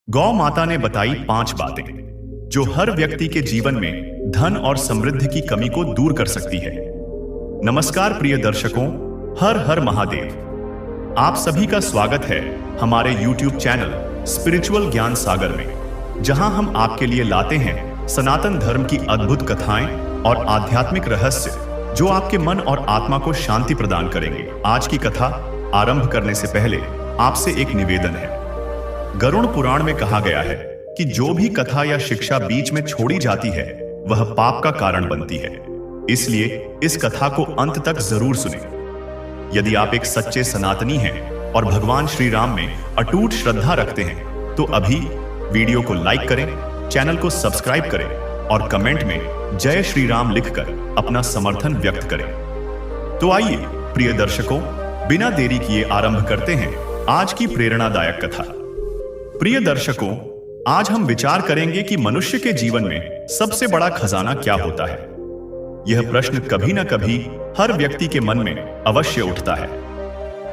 गौ माता ने बताई 5 बातें जो हर व्यक्ति के जीवन में धन और समृद्धि की कमी को दूर कर सकती है। नमस्कार प्रिय दर्शकों, हर हर महादेव। आप सभी का स्वागत है हमारे YouTube चैनल स्पिरिचुअल ज्ञान सागर में, जहां हम आपके लिए लाते हैं सनातन धर्म की अद्भुत कथाएं और आध्यात्मिक रहस्य जो आपके मन और आत्मा को शांति प्रदान करेंगे। आज की कथा आरंभ करने से पहले आपसे एक निवेदन है। गरुड़ पुराण में कहा गया है कि जो भी कथा या शिक्षा बीच में छोड़ी जाती है वह पाप का कारण बनती है, इसलिए इस कथा को अंत तक जरूर सुनें। यदि आप एक सच्चे सनातनी हैं और भगवान श्री राम में अटूट श्रद्धा रखते हैं तो अभी वीडियो को लाइक करें, चैनल को सब्सक्राइब करें और कमेंट में जय श्री राम लिखकर अपना समर्थन व्यक्त करें। तो आइए प्रिय दर्शकों, बिना देरी किए आरंभ करते हैं आज की प्रेरणादायक कथा। प्रिय दर्शकों, आज हम विचार करेंगे कि मनुष्य के जीवन में सबसे बड़ा खजाना क्या होता है। यह प्रश्न कभी ना कभी हर व्यक्ति के मन में अवश्य उठता है।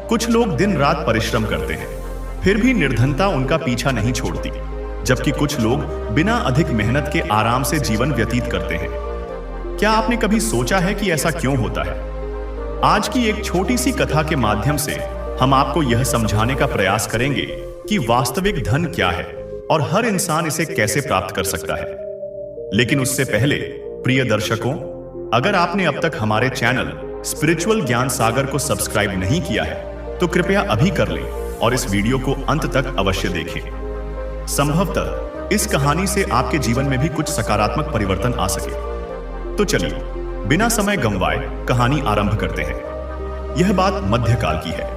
कुछ लोग दिन रात परिश्रम करते हैं, फिर भी निर्धनता उनका पीछा नहीं छोड़ती, जबकि कुछ लोग बिना अधिक मेहनत के आराम से जीवन व्यतीत करते हैं। क्या आपने कभी सोचा है कि ऐसा क्यों होता है? आज की एक छोटी सी कथा के माध्यम से हम आपको यह समझाने का प्रयास करेंगे कि वास्तविक धन क्या है और हर इंसान इसे कैसे प्राप्त कर सकता है। लेकिन उससे पहले प्रिय दर्शकों, अगर आपने अब तक हमारे चैनल स्पिरिचुअल ज्ञान सागर को सब्सक्राइब नहीं किया है तो कृपया अभी कर लें और इस वीडियो को अंत तक अवश्य देखें। संभवतः इस कहानी से आपके जीवन में भी कुछ सकारात्मक परिवर्तन आ सके। तो चलिए बिना समय गंवाए कहानी आरंभ करते हैं। यह बात मध्यकाल की है।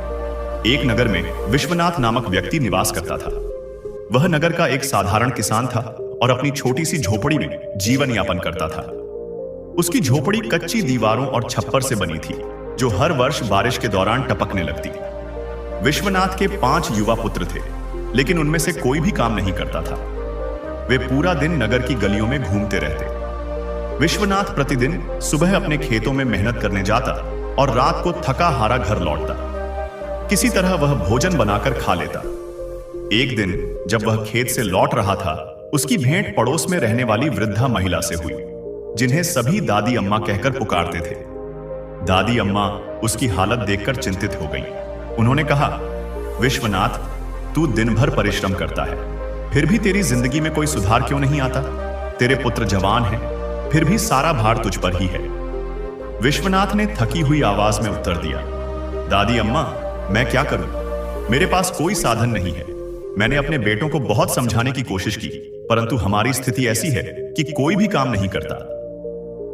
एक नगर में विश्वनाथ नामक व्यक्ति निवास करता था। वह नगर का एक साधारण किसान था और अपनी छोटी सी झोपड़ी में जीवन यापन करता था। उसकी झोपड़ी कच्ची दीवारों और छप्पर से बनी थी, जो हर वर्ष बारिश के दौरान टपकने लगती। विश्वनाथ के 5 युवा पुत्र थे, लेकिन उनमें से कोई भी काम नहीं करता था। वे पूरा दिन नगर की गलियों में घूमते रहते। विश्वनाथ प्रतिदिन सुबह अपने खेतों में मेहनत करने जाता और रात को थका हारा घर लौटता। किसी तरह वह भोजन बनाकर खा लेता। एक दिन जब वह खेत से लौट रहा था, उसकी भेंट पड़ोस में रहने वाली वृद्धा महिला से हुई, जिन्हें सभी दादी अम्मा कहकर पुकारते थे। दादी अम्मा उसकी हालत देखकर चिंतित हो गई। उन्होंने कहा, विश्वनाथ, तू दिन भर परिश्रम करता है, फिर भी तेरी जिंदगी में कोई सुधार क्यों नहीं आता? तेरे पुत्र जवान हैं, फिर भी सारा भार तुझ पर ही है। विश्वनाथ ने थकी हुई आवाज में उत्तर दिया, दादी अम्मा, मैं क्या करूं? मेरे पास कोई साधन नहीं है। मैंने अपने बेटों को बहुत समझाने की कोशिश की, परंतु हमारी स्थिति ऐसी है कि कोई भी काम नहीं करता।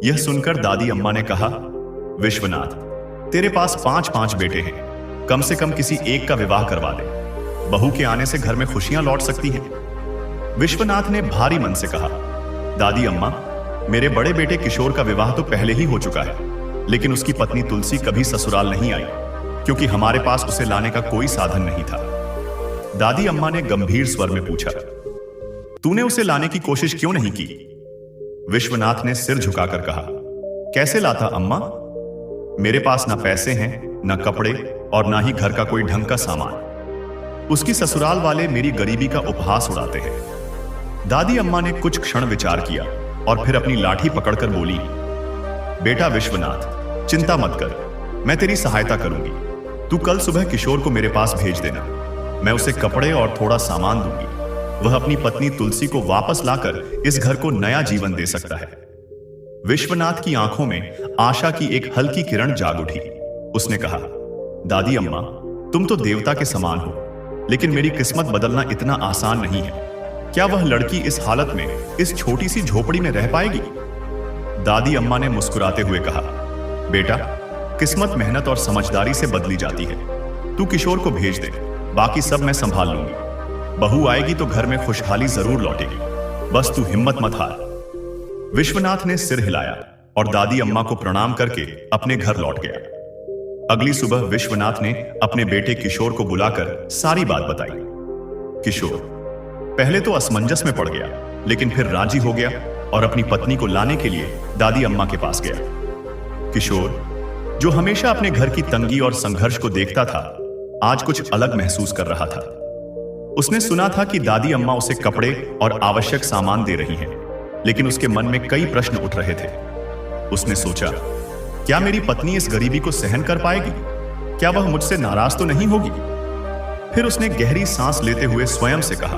यह सुनकर दादी अम्मा ने कहा, विश्वनाथ, तेरे पास 5 बेटे हैं, कम से कम किसी एक का विवाह करवा दे। बहू के आने से घर में खुशियां लौट सकती हैं। विश्वनाथ ने भारी मन से कहा, दादी अम्मा, मेरे बड़े बेटे किशोर का विवाह तो पहले ही हो चुका है, लेकिन उसकी पत्नी तुलसी कभी ससुराल नहीं आई, क्योंकि हमारे पास उसे लाने का कोई साधन नहीं था। दादी अम्मा ने गंभीर स्वर में पूछा, तूने उसे लाने की कोशिश क्यों नहीं की? विश्वनाथ ने सिर झुकाकर कहा, कैसे लाता अम्मा? मेरे पास ना पैसे हैं, ना कपड़े और ना ही घर का कोई ढंग का सामान। उसकी ससुराल वाले मेरी गरीबी का उपहास उड़ाते हैं। दादी अम्मा ने कुछ क्षण विचार किया और फिर अपनी लाठी पकड़कर बोली, बेटा विश्वनाथ, चिंता मत कर, मैं तेरी सहायता करूंगी। तू कल सुबह किशोर को मेरे पास भेज देना। मैं उसे कपड़े और थोड़ा सामान दूंगी। वह अपनी पत्नी तुलसी को वापस लाकर इस घर को नया जीवन दे सकता है। विश्वनाथ की आंखों में आशा की एक हल्की किरण जाग उठी। उसने कहा, दादी अम्मा, तुम तो देवता के समान हो, लेकिन मेरी किस्मत बदलना इतना आसान नहीं है। क्या वह लड़की इस हालत में इस छोटी सी झोपड़ी में रह पाएगी? दादी अम्मा ने मुस्कुराते हुए कहा, बेटा, किस्मत मेहनत और समझदारी से बदली जाती है। तू किशोर को भेज दे, बाकी सब मैं संभाल लूंगी। बहू आएगी तो घर में खुशहाली जरूर लौटेगी। बस तू हिम्मत मत हार। विश्वनाथ ने सिर हिलाया और दादी अम्मा को प्रणाम करके अपने घर लौट गया। अगली सुबह विश्वनाथ ने अपने बेटे किशोर को बुलाकर सारी बात बताई। किशोर पहले तो असमंजस में पड़ गया, लेकिन फिर राजी हो गया और अपनी पत्नी को लाने के लिए दादी अम्मा के पास गया। किशोर, जो हमेशा अपने घर की तंगी और संघर्ष को देखता था, आज कुछ अलग महसूस कर रहा था। उसने सुना था कि दादी अम्मा उसे कपड़े और आवश्यक सामान दे रही हैं, लेकिन उसके मन में कई प्रश्न उठ रहे थे। उसने सोचा, क्या मेरी पत्नी इस गरीबी को सहन कर पाएगी? क्या वह मुझसे नाराज तो नहीं होगी? फिर उसने गहरी सांस लेते हुए स्वयं से कहा,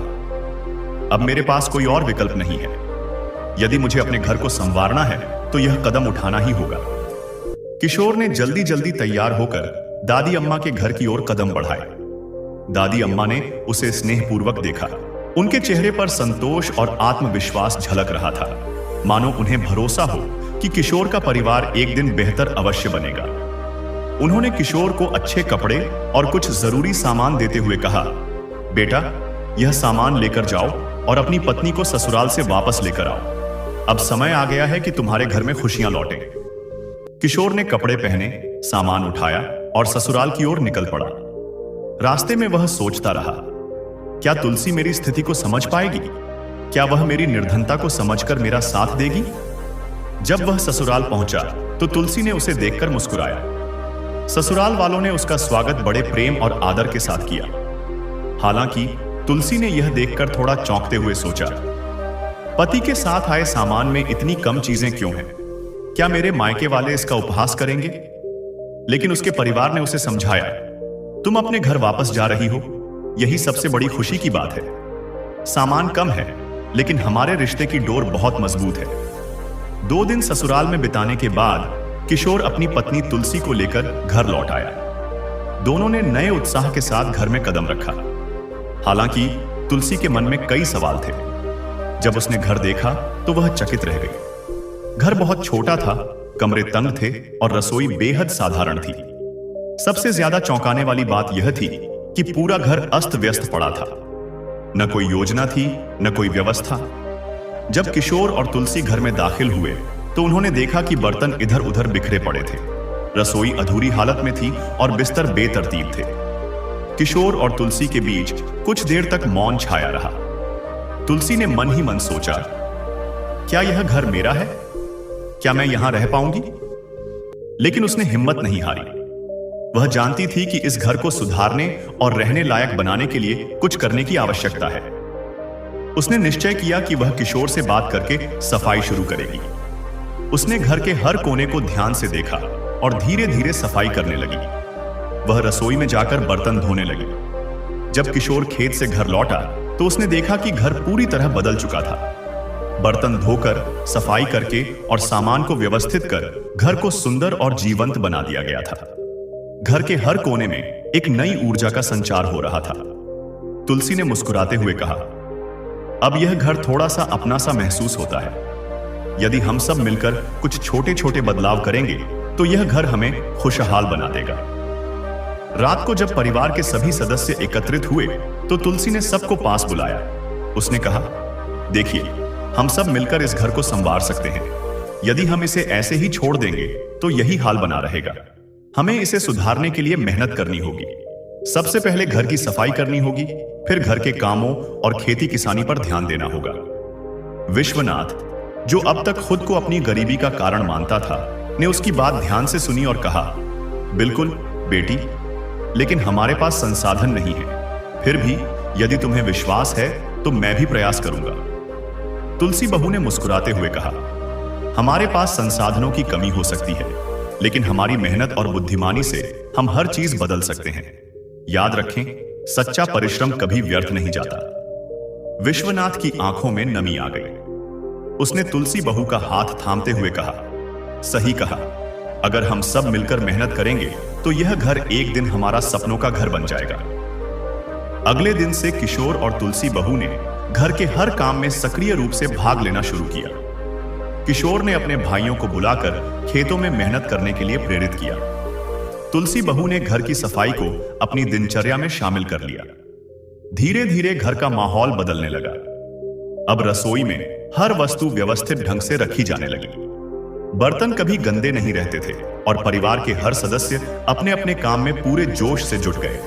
अब मेरे पास कोई और विकल्प नहीं है। यदि मुझे अपने घर को संवारना है तो यह कदम उठाना ही होगा। किशोर ने जल्दी जल्दी तैयार होकर दादी अम्मा के घर की ओर कदम बढ़ाए। दादी अम्मा ने उसे स्नेहपूर्वक देखा। उनके चेहरे पर संतोष और आत्मविश्वास झलक रहा था, मानो उन्हें भरोसा हो कि किशोर का परिवार एक दिन बेहतर अवश्य बनेगा। उन्होंने किशोर को अच्छे कपड़े और कुछ जरूरी सामान देते हुए कहा, बेटा, यह सामान लेकर जाओ और अपनी पत्नी को ससुराल से वापस लेकर आओ। अब समय आ गया है कि तुम्हारे घर में खुशियां लौटें। किशोर ने कपड़े पहने, सामान उठाया और ससुराल की ओर निकल पड़ा। रास्ते में वह सोचता रहा, क्या तुलसी मेरी स्थिति को समझ पाएगी? क्या वह मेरी निर्धनता को समझकर मेरा साथ देगी? जब वह ससुराल पहुंचा तो तुलसी ने उसे देखकर मुस्कुराया। ससुराल वालों ने उसका स्वागत बड़े प्रेम और आदर के साथ किया। हालांकि तुलसी ने यह देखकर थोड़ा चौंकते हुए सोचा, पति के साथ आए सामान में इतनी कम चीजें क्यों हैं? क्या मेरे मायके वाले इसका उपहास करेंगे? लेकिन उसके परिवार ने उसे समझाया, तुम अपने घर वापस जा रही हो, यही सबसे बड़ी खुशी की बात है। सामान कम है, लेकिन हमारे रिश्ते की डोर बहुत मजबूत है। 2 दिन ससुराल में बिताने के बाद किशोर अपनी पत्नी तुलसी को लेकर घर लौट आया। दोनों ने नए उत्साह के साथ घर में कदम रखा। हालांकि तुलसी के मन में कई सवाल थे। जब उसने घर देखा तो वह चकित रह गई। घर बहुत छोटा था, कमरे तंग थे और रसोई बेहद साधारण थी। सबसे ज्यादा चौंकाने वाली बात यह थी कि पूरा घर अस्त व्यस्त पड़ा था। न कोई योजना थी, न कोई व्यवस्था। जब किशोर और तुलसी घर में दाखिल हुए तो उन्होंने देखा कि बर्तन इधर उधर बिखरे पड़े थे, रसोई अधूरी हालत में थी और बिस्तर बेतरतीब थे। किशोर और तुलसी के बीच कुछ देर तक मौन छाया रहा। तुलसी ने मन ही मन सोचा, क्या यह घर मेरा है? क्या मैं यहां रह पाऊंगी? लेकिन उसने हिम्मत नहीं हारी। वह जानती थी कि इस घर को सुधारने और रहने लायक बनाने के लिए कुछ करने की आवश्यकता है। उसने निश्चय किया कि वह किशोर से बात करके सफाई शुरू करेगी। उसने घर के हर कोने को ध्यान से देखा और धीरे धीरे सफाई करने लगी। वह रसोई में जाकर बर्तन धोने लगी। जब किशोर खेत से घर लौटा तो उसने देखा कि घर पूरी तरह बदल चुका था। बर्तन धोकर, सफाई करके और सामान को व्यवस्थित कर घर को सुंदर और जीवंत बना दिया गया था। घर के हर कोने में एक नई ऊर्जा का संचार हो रहा था। तुलसी ने मुस्कुराते हुए कहा, अब यह घर थोड़ा सा अपना सा महसूस होता है। यदि हम सब मिलकर कुछ छोटे छोटे बदलाव करेंगे तो यह घर हमें खुशहाल बना देगा। रात को जब परिवार के सभी सदस्य एकत्रित हुए तो तुलसी ने सबको पास बुलाया। उसने कहा, देखिए, हम सब मिलकर इस घर को संवार सकते हैं। यदि हम इसे ऐसे ही छोड़ देंगे तो यही हाल बना रहेगा। हमें इसे सुधारने के लिए मेहनत करनी होगी। सबसे पहले घर की सफाई करनी होगी, फिर घर के कामों और खेती किसानी पर ध्यान देना होगा। विश्वनाथ, जो अब तक खुद को अपनी गरीबी का कारण मानता था, ने उसकी बात ध्यान से सुनी और कहा, बिल्कुल बेटी, लेकिन हमारे पास संसाधन नहीं है। फिर भी यदि तुम्हें विश्वास है तो मैं भी प्रयास करूंगा। तुलसी बहू ने मुस्कुराते हुए कहा, हमारे पास संसाधनों की कमी हो सकती है, लेकिन हमारी मेहनत और बुद्धिमानी से हम हर चीज बदल सकते हैं। याद रखें, सच्चा परिश्रम कभी व्यर्थ नहीं जाता। विश्वनाथ की आंखों में नमी आ गई। उसने तुलसी बहू का हाथ थामते हुए कहा, सही कहा, अगर हम सब मिलकर मेहनत करेंगे तो यह घर एक दिन हमारा सपनों का घर बन जाएगा। अगले दिन से किशोर और तुलसी बहू ने घर के हर काम में सक्रिय रूप से भाग लेना शुरू किया। किशोर ने अपने भाइयों को बुलाकर खेतों में मेहनत करने के लिए प्रेरित किया। तुलसी बहू ने घर की सफाई को अपनी दिनचर्या में शामिल कर लिया। धीरे धीरे घर का माहौल बदलने लगा। अब रसोई में हर वस्तु व्यवस्थित ढंग से रखी जाने लगी। बर्तन कभी गंदे नहीं रहते थे और परिवार के हर सदस्य अपने अपने काम में पूरे जोश से जुट गए।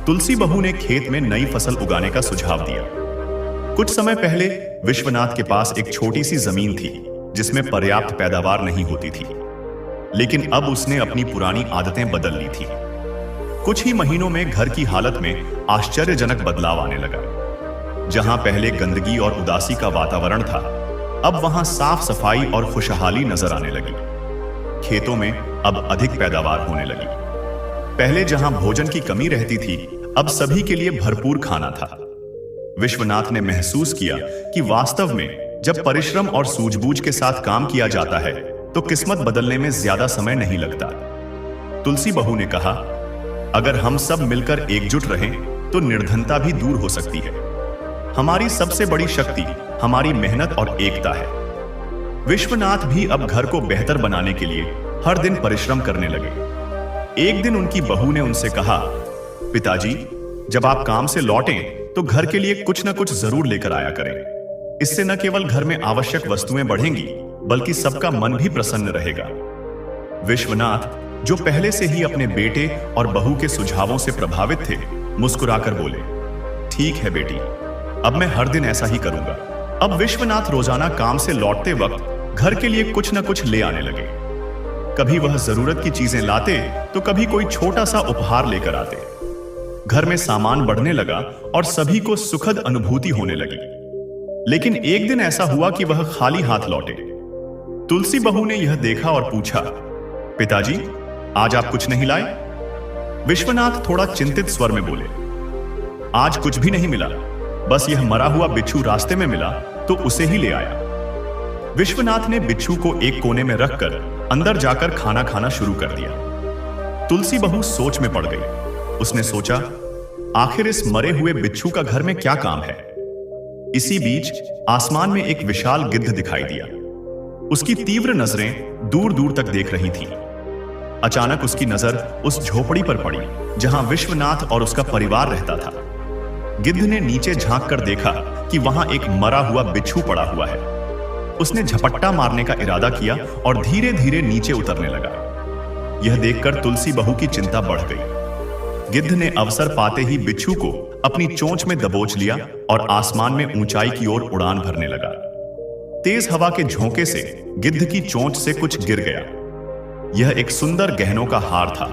तुलसी बहू ने खेत में नई फसल उगाने का सुझाव दिया। कुछ समय पहले विश्वनाथ के पास एक छोटी सी जमीन थी जिसमें पर्याप्त पैदावार नहीं होती थी, लेकिन अब उसने अपनी पुरानी आदतें बदल ली थी। कुछ ही महीनों में घर की हालत में आश्चर्यजनक बदलाव आने लगा। जहां पहले गंदगी और उदासी का वातावरण था, अब वहां साफ सफाई और खुशहाली नजर आने लगी। खेतों में अब अधिक पैदावार होने लगी। पहले जहां भोजन की कमी रहती थी, अब सभी के लिए भरपूर खाना था। विश्वनाथ ने महसूस किया कि वास्तव में जब परिश्रम और सूझबूझ के साथ काम किया जाता है तो किस्मत बदलने में ज्यादा समय नहीं लगता। तुलसी बहू ने कहा, अगर हम सब मिलकर एकजुट रहें तो निर्धनता भी दूर हो सकती है। हमारी सबसे बड़ी शक्ति हमारी मेहनत और एकता है। विश्वनाथ भी अब घर को बेहतर बनाने के लिए हर दिन परिश्रम करने लगे। एक दिन उनकी बहू ने उनसे कहा, पिताजी, जब आप काम से लौटें तो घर के लिए कुछ न कुछ जरूर लेकर आया करें। इससे न केवल घर में आवश्यक वस्तुएं बढ़ेंगी, बल्कि सबका मन भी प्रसन्न रहेगा। विश्वनाथ, जो पहले से ही अपने बेटे और बहू के सुझावों से प्रभावित थे, मुस्कुराकर बोले, ठीक है बेटी, अब मैं हर दिन ऐसा ही करूंगा। अब विश्वनाथ रोजाना काम से लौटते वक्त घर के लिए कुछ न कुछ ले आने लगे। कभी वह जरूरत की चीजें लाते तो कभी कोई छोटा सा उपहार लेकर आते। घर में सामान बढ़ने लगा और सभी को सुखद अनुभूति होने लगी। लेकिन एक दिन ऐसा हुआ कि वह खाली हाथ लौटे। तुलसी बहू ने यह देखा और पूछा, पिताजी, आज आप कुछ नहीं लाए? विश्वनाथ थोड़ा चिंतित स्वर में बोले, आज कुछ भी नहीं मिला, बस यह मरा हुआ बिच्छू रास्ते में मिला तो उसे ही ले आया। विश्वनाथ ने बिच्छू को एक कोने में रखकर अंदर जाकर खाना खाना शुरू कर दिया। तुलसी बहू सोच में पड़ गई। उसने सोचा, आखिर इस मरे हुए बिच्छू का घर में क्या काम है? इसी बीच आसमान में एक विशाल गिद्ध दिखाई दिया। उसकी तीव्र नजरें दूर दूर तक देख रही थीं। अचानक उसकी नजर उस झोपड़ी पर पड़ी जहां विश्वनाथ और उसका परिवार रहता था। गिद्ध ने नीचे झांक कर देखा कि वहां एक मरा हुआ बिच्छू पड़ा हुआ है। उसने झपट्टा मारने का इरादा किया और धीरे धीरे नीचे उतरने लगा। यह देखकर तुलसी बहू की चिंता बढ़ गई। गिद्ध ने अवसर पाते ही बिच्छू को अपनी चोंच में दबोच लिया और आसमान में ऊंचाई की ओर उड़ान भरने लगा। तेज हवा के झोंके से गिद्ध की चोंच से कुछ गिर गया। यह एक सुंदर गहनों का हार था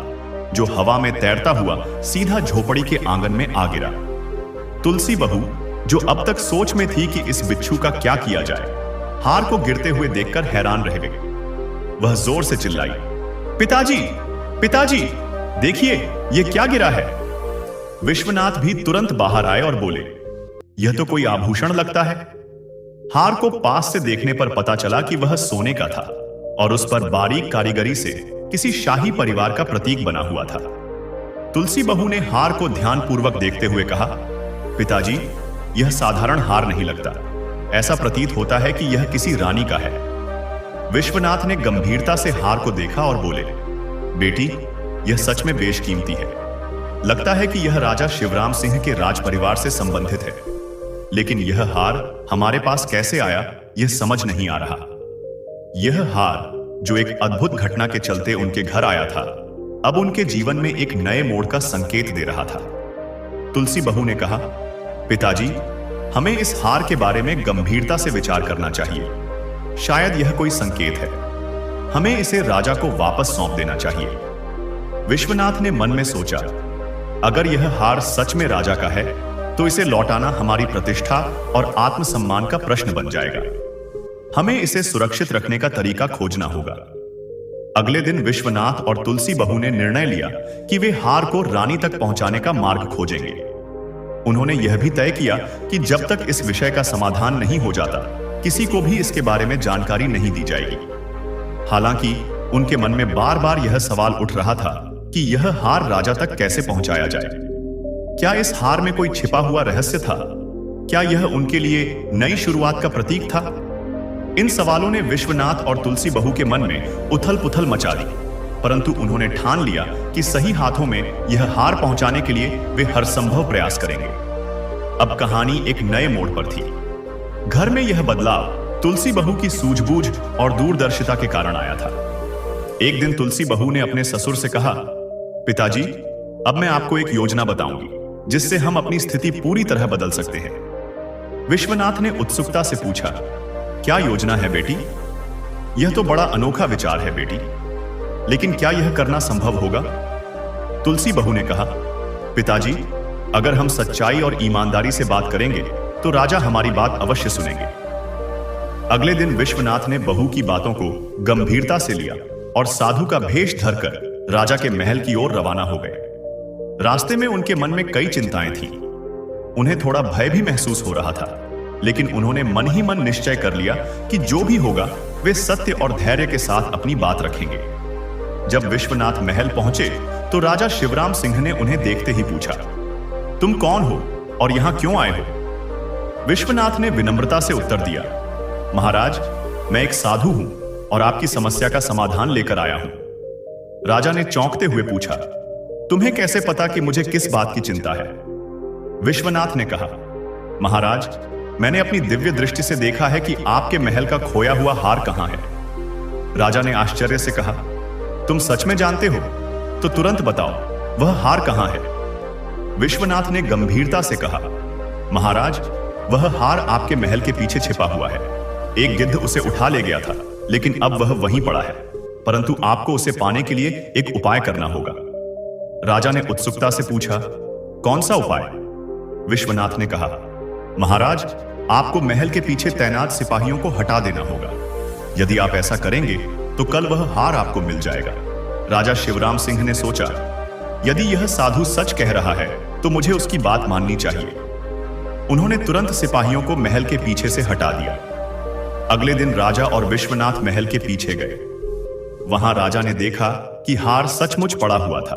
जो हवा में तैरता हुआ सीधा झोपड़ी के आंगन में आ गिरा। तुलसी बहू, जो अब तक सोच में थी कि इस बिच्छू का क्या किया जाए, हार को गिरते हुए देखकर हैरान रह गई। वह जोर से चिल्लाई, पिताजी, पिताजी, देखिए, यह क्या गिरा है? विश्वनाथ भी तुरंत बाहर आए और बोले, यह तो कोई आभूषण लगता है। हार को पास से देखने पर पता चला कि वह सोने का था और उस पर बारीक कारीगरी से किसी शाही परिवार का प्रतीक बना हुआ था। तुलसी बहू ने हार को ध्यानपूर्वक देखते हुए कहा, पिताजी, यह साधारण हार नहीं लगता। ऐसा प्रतीत होता है कि यह किसी रानी का है। विश्वनाथ ने गंभीरता से हार को देखा और बोले, बेटी, यह सच में बेशकीमती है। लगता है कि यह राजा शिवराम सिंह के राज परिवार से संबंधित है। लेकिन यह हार हमारे पास कैसे आया, यह समझ नहीं आ रहा। यह हार, जो एक अद्भुत घटना के चलते उनके घर आया था, अब उनके जीवन में एक नए मोड़ का संकेत दे रहा था। तुलसी बहू ने कहा, पिताजी, हमें इस हार के बारे में गंभीरता से विचार करना चाहिए। शायद यह कोई संकेत है। हमें इसे राजा को वापस सौंप देना चाहिए। विश्वनाथ ने मन में सोचा, अगर यह हार सच में राजा का है तो इसे लौटाना हमारी प्रतिष्ठा और आत्मसम्मान का प्रश्न बन जाएगा। हमें इसे सुरक्षित रखने का तरीका खोजना होगा। अगले दिन विश्वनाथ और तुलसी बहू ने निर्णय लिया कि वे हार को रानी तक पहुंचाने का मार्ग खोजेंगे। उन्होंने यह भी तय किया कि जब तक इस विषय का समाधान नहीं हो जाता, किसी को भी इसके बारे में जानकारी नहीं दी जाएगी। हालांकि उनके मन में बार बार यह सवाल उठ रहा था कि यह हार राजा तक कैसे पहुंचाया जाए। क्या इस हार में कोई छिपा हुआ रहस्य था? क्या यह उनके लिए नई शुरुआत का प्रतीक था? इन सवालों ने विश्वनाथ और तुलसी बहू के मन में उथल पुथल मचा दी, परंतु उन्होंने ठान लिया कि सही हाथों में यह हार पहुंचाने के लिए वे हर संभव प्रयास करेंगे। अब कहानी एक नए मोड़ पर थी। घर में यह बदलाव तुलसी बहू की सूझबूझ और दूरदर्शिता के कारण आया था। एक दिन तुलसी बहू ने अपने ससुर से कहा, पिताजी, अब मैं आपको एक योजना बताऊंगी जिससे हम अपनी स्थिति पूरी तरह बदल सकते हैं। विश्वनाथ ने उत्सुकता से पूछा, क्या योजना है बेटी? यह तो बड़ा अनोखा विचार है बेटी, लेकिन क्या यह करना संभव होगा? तुलसी बहू ने कहा, पिताजी, अगर हम सच्चाई और ईमानदारी से बात करेंगे तो राजा हमारी बात अवश्य सुनेंगे। अगले दिन विश्वनाथ ने बहू की बातों को गंभीरता से लिया और साधु का भेष धरकर राजा के महल की ओर रवाना हो गए। रास्ते में उनके मन में कई चिंताएं थीं। उन्हें थोड़ा भय भी महसूस हो रहा था, लेकिन उन्होंने मन ही मन निश्चय कर लिया कि जो भी होगा वे सत्य और धैर्य के साथ अपनी बात रखेंगे। जब विश्वनाथ महल पहुंचे तो राजा शिवराम सिंह ने उन्हें देखते ही पूछा, तुम कौन हो और यहां क्यों आए हो? विश्वनाथ ने विनम्रता से उत्तर दिया, महाराज, मैं एक साधु हूं और आपकी समस्या का समाधान लेकर आया हूं। राजा ने चौंकते हुए पूछा, तुम्हें कैसे पता कि मुझे किस बात की चिंता है? विश्वनाथ ने कहा, महाराज, मैंने अपनी दिव्य दृष्टि से देखा है कि आपके महल का खोया हुआ हार कहां है। राजा ने आश्चर्य से कहा, तुम सच में जानते हो? तो तुरंत बताओ, वह हार कहां है? विश्वनाथ ने गंभीरता से कहा, महाराज, वह हार आपके महल के पीछे छिपा हुआ है। एक गिद्ध उसे उठा ले गया था, लेकिन अब वह वहीं पड़ा है, परंतु आपको उसे पाने के लिए एक उपाय करना होगा। राजा ने उत्सुकता से पूछा, कौन सा उपाय? विश्वनाथ ने कहा, महाराज, आपको महल के पीछे तैनात सिपाहियों को हटा देना होगा। यदि आप ऐसा करेंगे तो कल वह हार आपको मिल जाएगा। राजा शिवराम सिंह ने सोचा, यदि यह साधु सच कह रहा है तो मुझे उसकी बात माननी चाहिए। उन्होंने तुरंत सिपाहियों को महल के पीछे से हटा दिया। अगले दिन राजा और विश्वनाथ महल के पीछे गए। वहां राजा ने देखा कि हार सचमुच पड़ा हुआ था।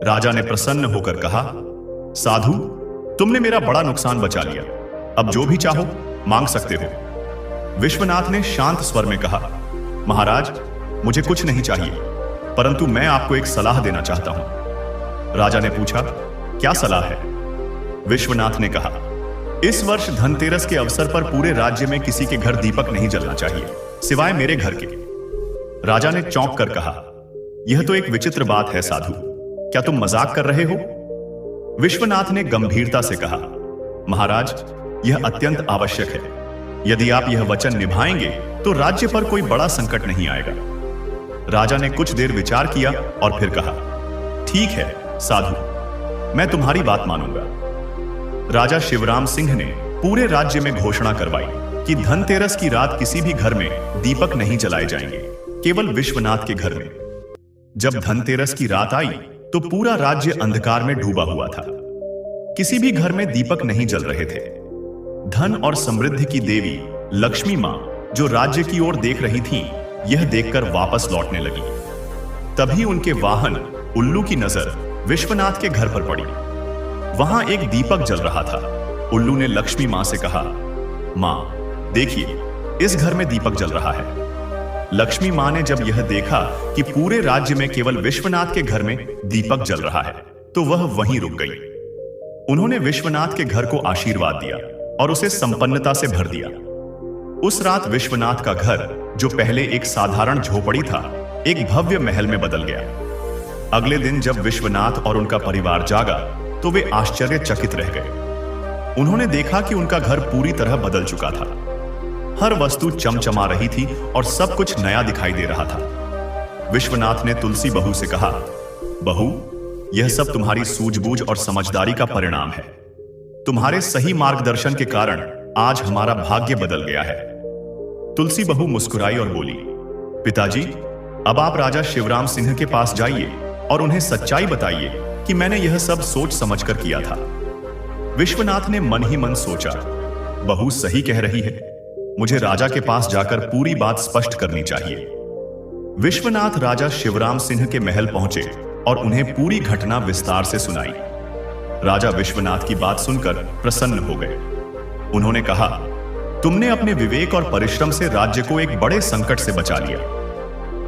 राजा ने प्रसन्न होकर कहा, साधु, तुमने मेरा बड़ा नुकसान बचा लिया। अब जो भी चाहो मांग सकते हो। विश्वनाथ ने शांत स्वर में कहा, महाराज, मुझे कुछ नहीं चाहिए, परंतु मैं आपको एक सलाह देना चाहता हूं। राजा ने पूछा, क्या सलाह है? विश्वनाथ ने कहा, इस वर्ष धनतेरस के अवसर पर पूरे राज्य में किसी के घर दीपक नहीं जलना चाहिए, सिवाय मेरे घर के। राजा ने चौंक कर कहा, यह तो एक विचित्र बात है साधु, क्या तुम मजाक कर रहे हो? विश्वनाथ ने गंभीरता से कहा, महाराज, यह अत्यंत आवश्यक है। यदि आप यह वचन निभाएंगे तो राज्य पर कोई बड़ा संकट नहीं आएगा। राजा ने कुछ देर विचार किया और फिर कहा, ठीक है साधु, मैं तुम्हारी बात मानूंगा। राजा शिवराम सिंह ने पूरे राज्य में घोषणा करवाई कि धनतेरस की रात किसी भी घर में दीपक नहीं जलाए जाएंगे, केवल विश्वनाथ के घर में। जब धनतेरस की रात आई तो पूरा राज्य अंधकार में डूबा हुआ था। किसी भी घर में दीपक नहीं जल रहे थे। धन और समृद्धि की देवी लक्ष्मी मां, जो राज्य की ओर देख रही थीं, यह देखकर वापस लौटने लगी। तभी उनके वाहन उल्लू की नजर विश्वनाथ के घर पर पड़ी। वहां एक दीपक जल रहा था। उल्लू ने लक्ष्मी मां से कहा, मां, देखिए, इस घर में दीपक जल रहा है। लक्ष्मी मां ने जब यह देखा कि पूरे राज्य में केवल विश्वनाथ के घर में दीपक जल रहा है, तो वह वहीं रुक गई। उन्होंने विश्वनाथ के घर को आशीर्वाद दिया और उसे संपन्नता से भर दिया। उस रात विश्वनाथ का घर, जो पहले एक साधारण झोपड़ी था, एक भव्य महल में बदल गया। अगले दिन जब विश्वनाथ और उनका परिवार जागा तो वे आश्चर्यचकित रह गए। उन्होंने देखा कि उनका घर पूरी तरह बदल चुका था। हर वस्तु चमचमा रही थी और सब कुछ नया दिखाई दे रहा था। विश्वनाथ ने तुलसी बहू से कहा, बहू, यह सब तुम्हारी सूझबूझ और समझदारी का परिणाम है। तुम्हारे सही मार्गदर्शन के कारण आज हमारा भाग्य बदल गया है। तुलसी बहू मुस्कुराई और बोली, पिताजी, अब आप राजा शिवराम सिंह के पास जाइए और उन्हें सच्चाई बताइए कि मैंने यह सब सोच समझकर किया था। विश्वनाथ ने मन ही मन सोचा, बहू सही कह रही है, मुझे राजा के पास जाकर पूरी बात स्पष्ट करनी चाहिए। विश्वनाथ राजा शिवराम सिंह के महल पहुंचे और उन्हें पूरी घटना विस्तार से सुनाई। राजा विश्वनाथ की बात सुनकर प्रसन्न हो गए। उन्होंने कहा, तुमने अपने विवेक और परिश्रम से राज्य को एक बड़े संकट से बचा लिया।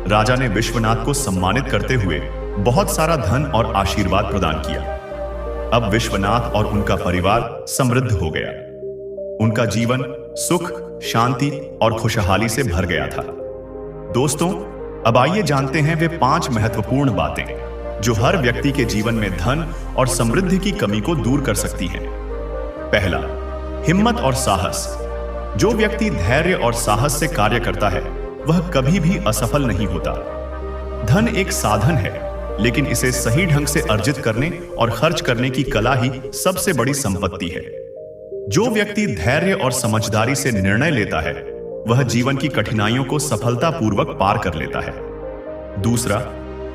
राजा ने विश्वनाथ को सम्मानित करते हुए बहुत सारा धन और आशीर्वाद प्रदान किया। अब विश्वनाथ और उनका परिवार समृद्ध हो गया। उनका जीवन सुख, शांति और खुशहाली से भर गया था। दोस्तों, अब आइए जानते हैं वे 5 महत्वपूर्ण बातें जो हर व्यक्ति के जीवन में धन और समृद्धि की कमी को दूर कर सकती हैं। पहला, हिम्मत और साहस। जो व्यक्ति धैर्य और साहस से कार्य करता है, वह कभी भी असफल नहीं होता। धन एक साधन है, लेकिन इसे सही ढंग से अर्जित करने और खर्च करने की कला ही सबसे बड़ी संपत्ति है। जो व्यक्ति धैर्य और समझदारी से निर्णय लेता है वह जीवन की कठिनाइयों को सफलतापूर्वक पार कर लेता है। दूसरा,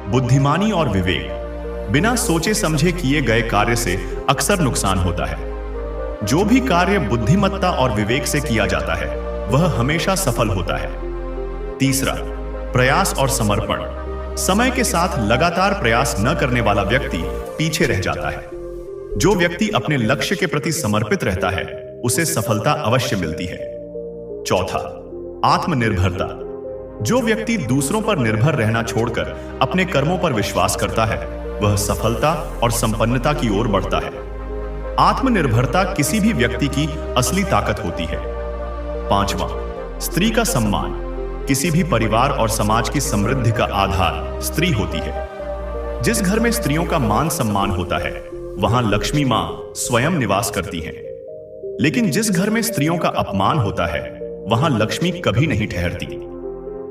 बुद्धिमानी और विवेक। बिना सोचे समझे किए गए कार्य से अक्सर नुकसान होता है। जो भी कार्य बुद्धिमत्ता और विवेक से किया जाता है वह हमेशा सफल होता है। तीसरा, प्रयास और समर्पण। समय के साथ लगातार प्रयास न करने वाला व्यक्ति पीछे रह जाता है। जो व्यक्ति अपने लक्ष्य के प्रति समर्पित रहता है उसे सफलता अवश्य मिलती है। चौथा, आत्मनिर्भरता। जो व्यक्ति दूसरों पर निर्भर रहना छोड़कर अपने कर्मों पर विश्वास करता है वह सफलता और संपन्नता की ओर बढ़ता है। आत्मनिर्भरता किसी भी व्यक्ति की असली ताकत होती है। पांचवा, स्त्री का सम्मान। किसी भी परिवार और समाज की समृद्धि का आधार स्त्री होती है। जिस घर में स्त्रियों का मान सम्मान होता है वहां लक्ष्मी मां स्वयं निवास करती हैं। लेकिन जिस घर में स्त्रियों का अपमान होता है वहां लक्ष्मी कभी नहीं ठहरती।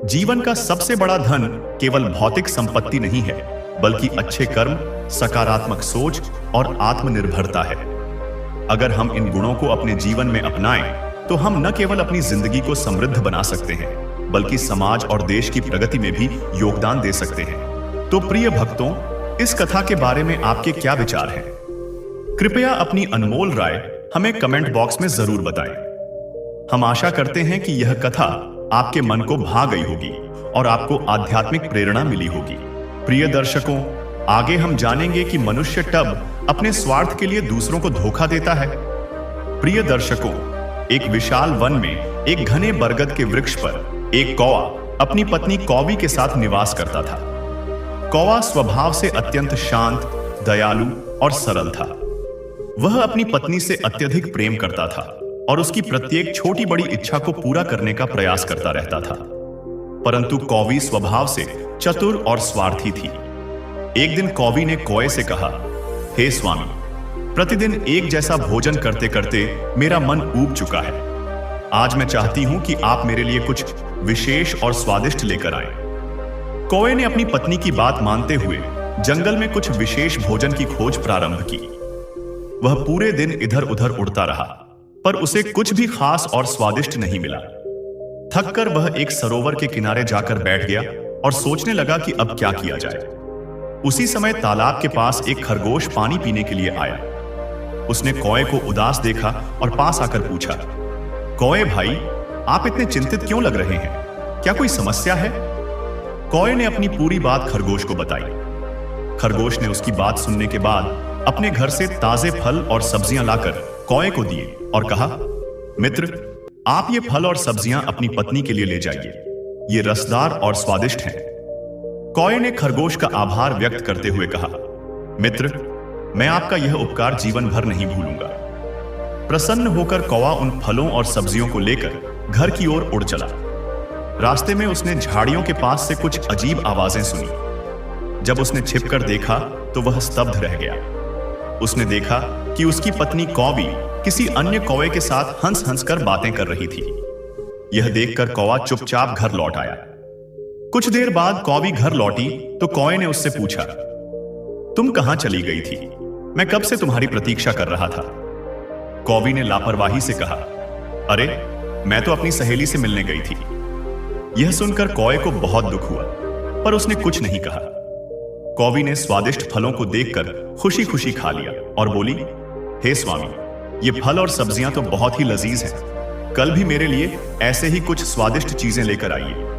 जीवन का सबसे बड़ा धन केवल भौतिक संपत्ति नहीं है बल्कि अच्छे कर्म, सकारात्मक सोच और आत्मनिर्भरता है। अगर हम इन गुणों को अपने जीवन में अपनाएं तो हम न केवल अपनी जिंदगी को समृद्ध बना सकते हैं बल्कि समाज और देश की प्रगति में भी योगदान दे सकते हैं। तो प्रिय भक्तों, इस कथा के बारे में आपके क्या विचार हैं? कृपया अपनी अनमोल राय हमें कमेंट बॉक्स में जरूर बताएं। हम आशा करते हैं कि यह कथा आपके मन को भा गई होगी और आपको आध्यात्मिक प्रेरणा मिली होगी। प्रिय दर्शकों, आगे हम जानेंगे कि मनुष्य कब अपने स्वार्थ के लिए दूसरों को धोखा देता है। प्रिय दर्शकों, एक विशाल वन में एक घने बरगद के वृक्ष पर एक कौवा अपनी पत्नी कौवी के साथ निवास करता था। कौवा स्वभाव से अत्यंत शांत, दयालु और सरल था। वह अपनी पत्नी से अत्यधिक प्रेम करता था और उसकी प्रत्येक छोटी बड़ी इच्छा को पूरा करने का प्रयास करता रहता था। परंतु कौवी स्वभाव से चतुर और स्वार्थी थी। एक दिन कौवी ने कौवे से कहा, हे स्वामी, प्रतिदिन एक जैसा भोजन करते करते मेरा मन ऊब चुका है। आज मैं चाहती हूं कि आप मेरे लिए कुछ विशेष और स्वादिष्ट लेकर आएं। कौवे ने अपनी पत्नी की बात मानते हुए जंगल में कुछ विशेष भोजन की खोज प्रारंभ की। वह पूरे दिन इधर उधर उड़ता रहा पर उसे कुछ भी खास और स्वादिष्ट नहीं मिला। थककर वह एक सरोवर के किनारे जाकर बैठ गया और सोचने लगा कि अब क्या किया जाए। उसी समय तालाब के पास एक खरगोश पानी पीने के लिए आया। उसने कौवे को उदास देखा और पास आकर पूछा, कौवे भाई, आप इतने चिंतित क्यों लग रहे हैं? क्या कोई समस्या है? कौवे ने अपनी पूरी बात खरगोश को बताई। खरगोश ने उसकी बात सुनने के बाद अपने घर से ताजे फल और सब्जियां लाकर कौवे को दिए और कहा, मित्र, आप ये फल और सब्जियां अपनी पत्नी के लिए ले जाइए। ये रसदार और स्वादिष्ट हैं। कौवे ने खरगोश का आभार व्यक्त करते हुए कहा, मित्र, मैं आपका यह उपकार जीवन भर नहीं भूलूंगा। प्रसन्न होकर कौवा उन फलों और सब्जियों को लेकर घर की ओर उड़ चला। रास्ते में उसने झाड़ियों के पास से कुछ अजीब आवाजें सुनी। जब उसने छिपकर देखा तो वह स्तब्ध रह गया। उसने देखा कि उसकी पत्नी कौवी किसी अन्य कौवे के साथ हंस हंस कर बातें कर रही थी। यह देखकर कौवा चुपचाप घर लौट आया। कुछ देर बाद कौवी घर लौटी तो कौवे ने उससे पूछा, तुम कहां चली गई थी? मैं कब से तुम्हारी प्रतीक्षा कर रहा था। कौवी ने लापरवाही से कहा, अरे, मैं तो अपनी सहेली से मिलने गई थी। यह सुनकर कौवे को बहुत दुख हुआ पर उसने कुछ नहीं कहा। कौवी ने स्वादिष्ट फलों को देखकर खुशी खुशी खा लिया और बोली, हे स्वामी, ये फल और सब्जियां तो बहुत ही लजीज हैं। कल भी मेरे लिए ऐसे ही कुछ स्वादिष्ट चीजें लेकर आइए।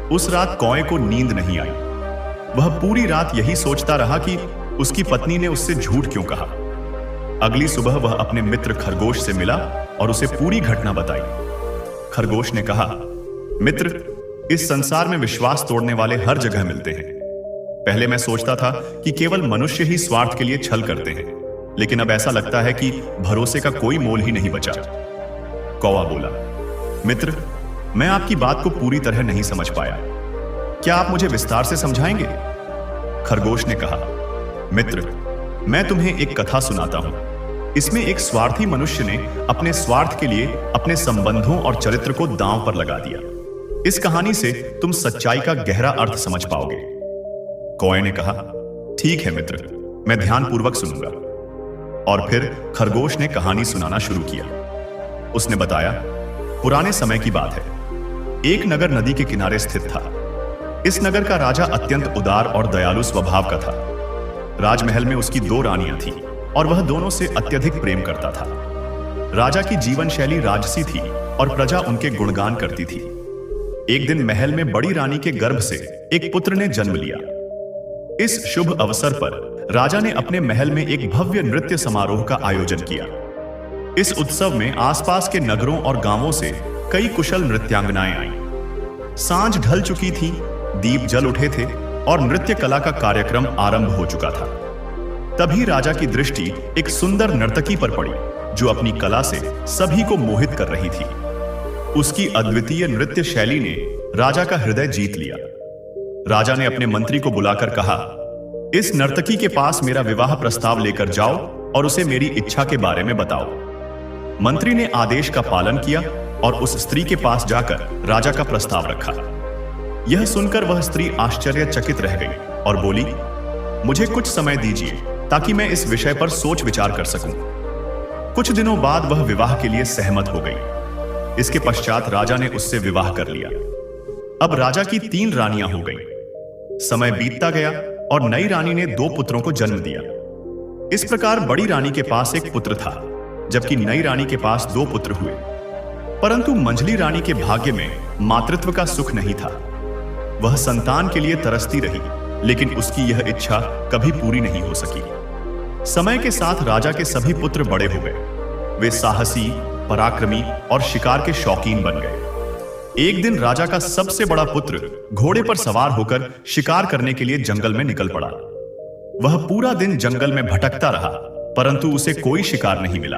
उस रात कौवे को नींद नहीं आई। वह पूरी रात यही सोचता रहा कि उसकी पत्नी ने उससे झूठ क्यों कहा। अगली सुबह वह अपने मित्र खरगोश से मिला और उसे पूरी घटना बताई। खरगोश ने कहा, मित्र, इस संसार में विश्वास तोड़ने वाले हर जगह मिलते हैं। पहले मैं सोचता था कि केवल मनुष्य ही स्वार्थ के लिए छल करते हैं, लेकिन अब ऐसा लगता है कि भरोसे का कोई मोल ही नहीं बचा। कौवा बोला, मित्र, मैं आपकी बात को पूरी तरह नहीं समझ पाया। क्या आप मुझे विस्तार से समझाएंगे? खरगोश ने कहा, मित्र, मैं तुम्हें एक कथा सुनाता हूं। इसमें एक स्वार्थी मनुष्य ने अपने स्वार्थ के लिए अपने संबंधों और चरित्र को दांव पर लगा दिया। इस कहानी से तुम सच्चाई का गहरा अर्थ समझ पाओगे। कौवे ने कहा, ठीक है मित्र, मैं ध्यानपूर्वक सुनूंगा। और फिर खरगोश ने कहानी सुनाना शुरू किया। उसने बताया, पुराने समय की बात है। एक नगर नदी के किनारे स्थित था। इस नगर का राजा अत्यंत उदार और दयालु स्वभाव का था। राजमहल में उसकी 2 रानियां थीं और वह दोनों से अत्यधिक प्रेम करता था। राजा की जीवन शैली राजसी थी और प्रजा उनके गुणगान करती थी। एक दिन महल में बड़ी रानी के गर्भ से एक पुत्र ने जन्म लिया। इस शुभ अवसर पर राजा ने अपने महल में एक भव्य नृत्य समारोह का आयोजन किया। इस उत्सव में आसपास के नगरों और गांवों से कई कुशल नृत्यांगनाएं आईं। सांझ ढल चुकी थी, दीप जल उठे थे और नृत्य कला का कार्यक्रम आरंभ हो चुका था। तभी राजा की दृष्टि एक सुंदर नर्तकी पर पड़ी जो अपनी कला से सभी को मोहित कर रही थी। उसकी अद्वितीय नृत्य शैली ने राजा का हृदय जीत लिया। राजा ने अपने मंत्री को बुलाकर कहा, इस नर्तकी के पास मेरा विवाह प्रस्ताव लेकर जाओ और उसे मेरी इच्छा के बारे में बताओ। मंत्री ने आदेश का पालन किया और उस स्त्री के पास जाकर राजा का प्रस्ताव रखा। यह सुनकर वह स्त्री आश्चर्यचकित रह गई और बोली, मुझे कुछ समय दीजिए ताकि मैं इस विषय पर सोच विचार कर सकूं। कुछ दिनों बाद वह विवाह के लिए सहमत हो गई। इसके पश्चात राजा ने उससे विवाह कर लिया। अब राजा की 3 रानियां हो गईं। समय बीतता गया और नई रानी ने 2 पुत्रों को जन्म दिया। इस प्रकार बड़ी रानी के पास एक पुत्र था, जबकि नई रानी के पास 2 पुत्र हुए। परंतु मंझली रानी के भाग्य में मातृत्व का सुख नहीं था। वह संतान के लिए तरसती रही, लेकिन उसकी यह इच्छा कभी पूरी नहीं हो सकी। समय के साथ राजा के सभी पुत्र बड़े हो गए। वे साहसी, पराक्रमी और शिकार के शौकीन बन गए। एक दिन राजा का सबसे बड़ा पुत्र घोड़े पर सवार होकर शिकार करने के लिए जंगल में निकल पड़ा। वह पूरा दिन जंगल में भटकता रहा, परंतु उसे कोई शिकार नहीं मिला।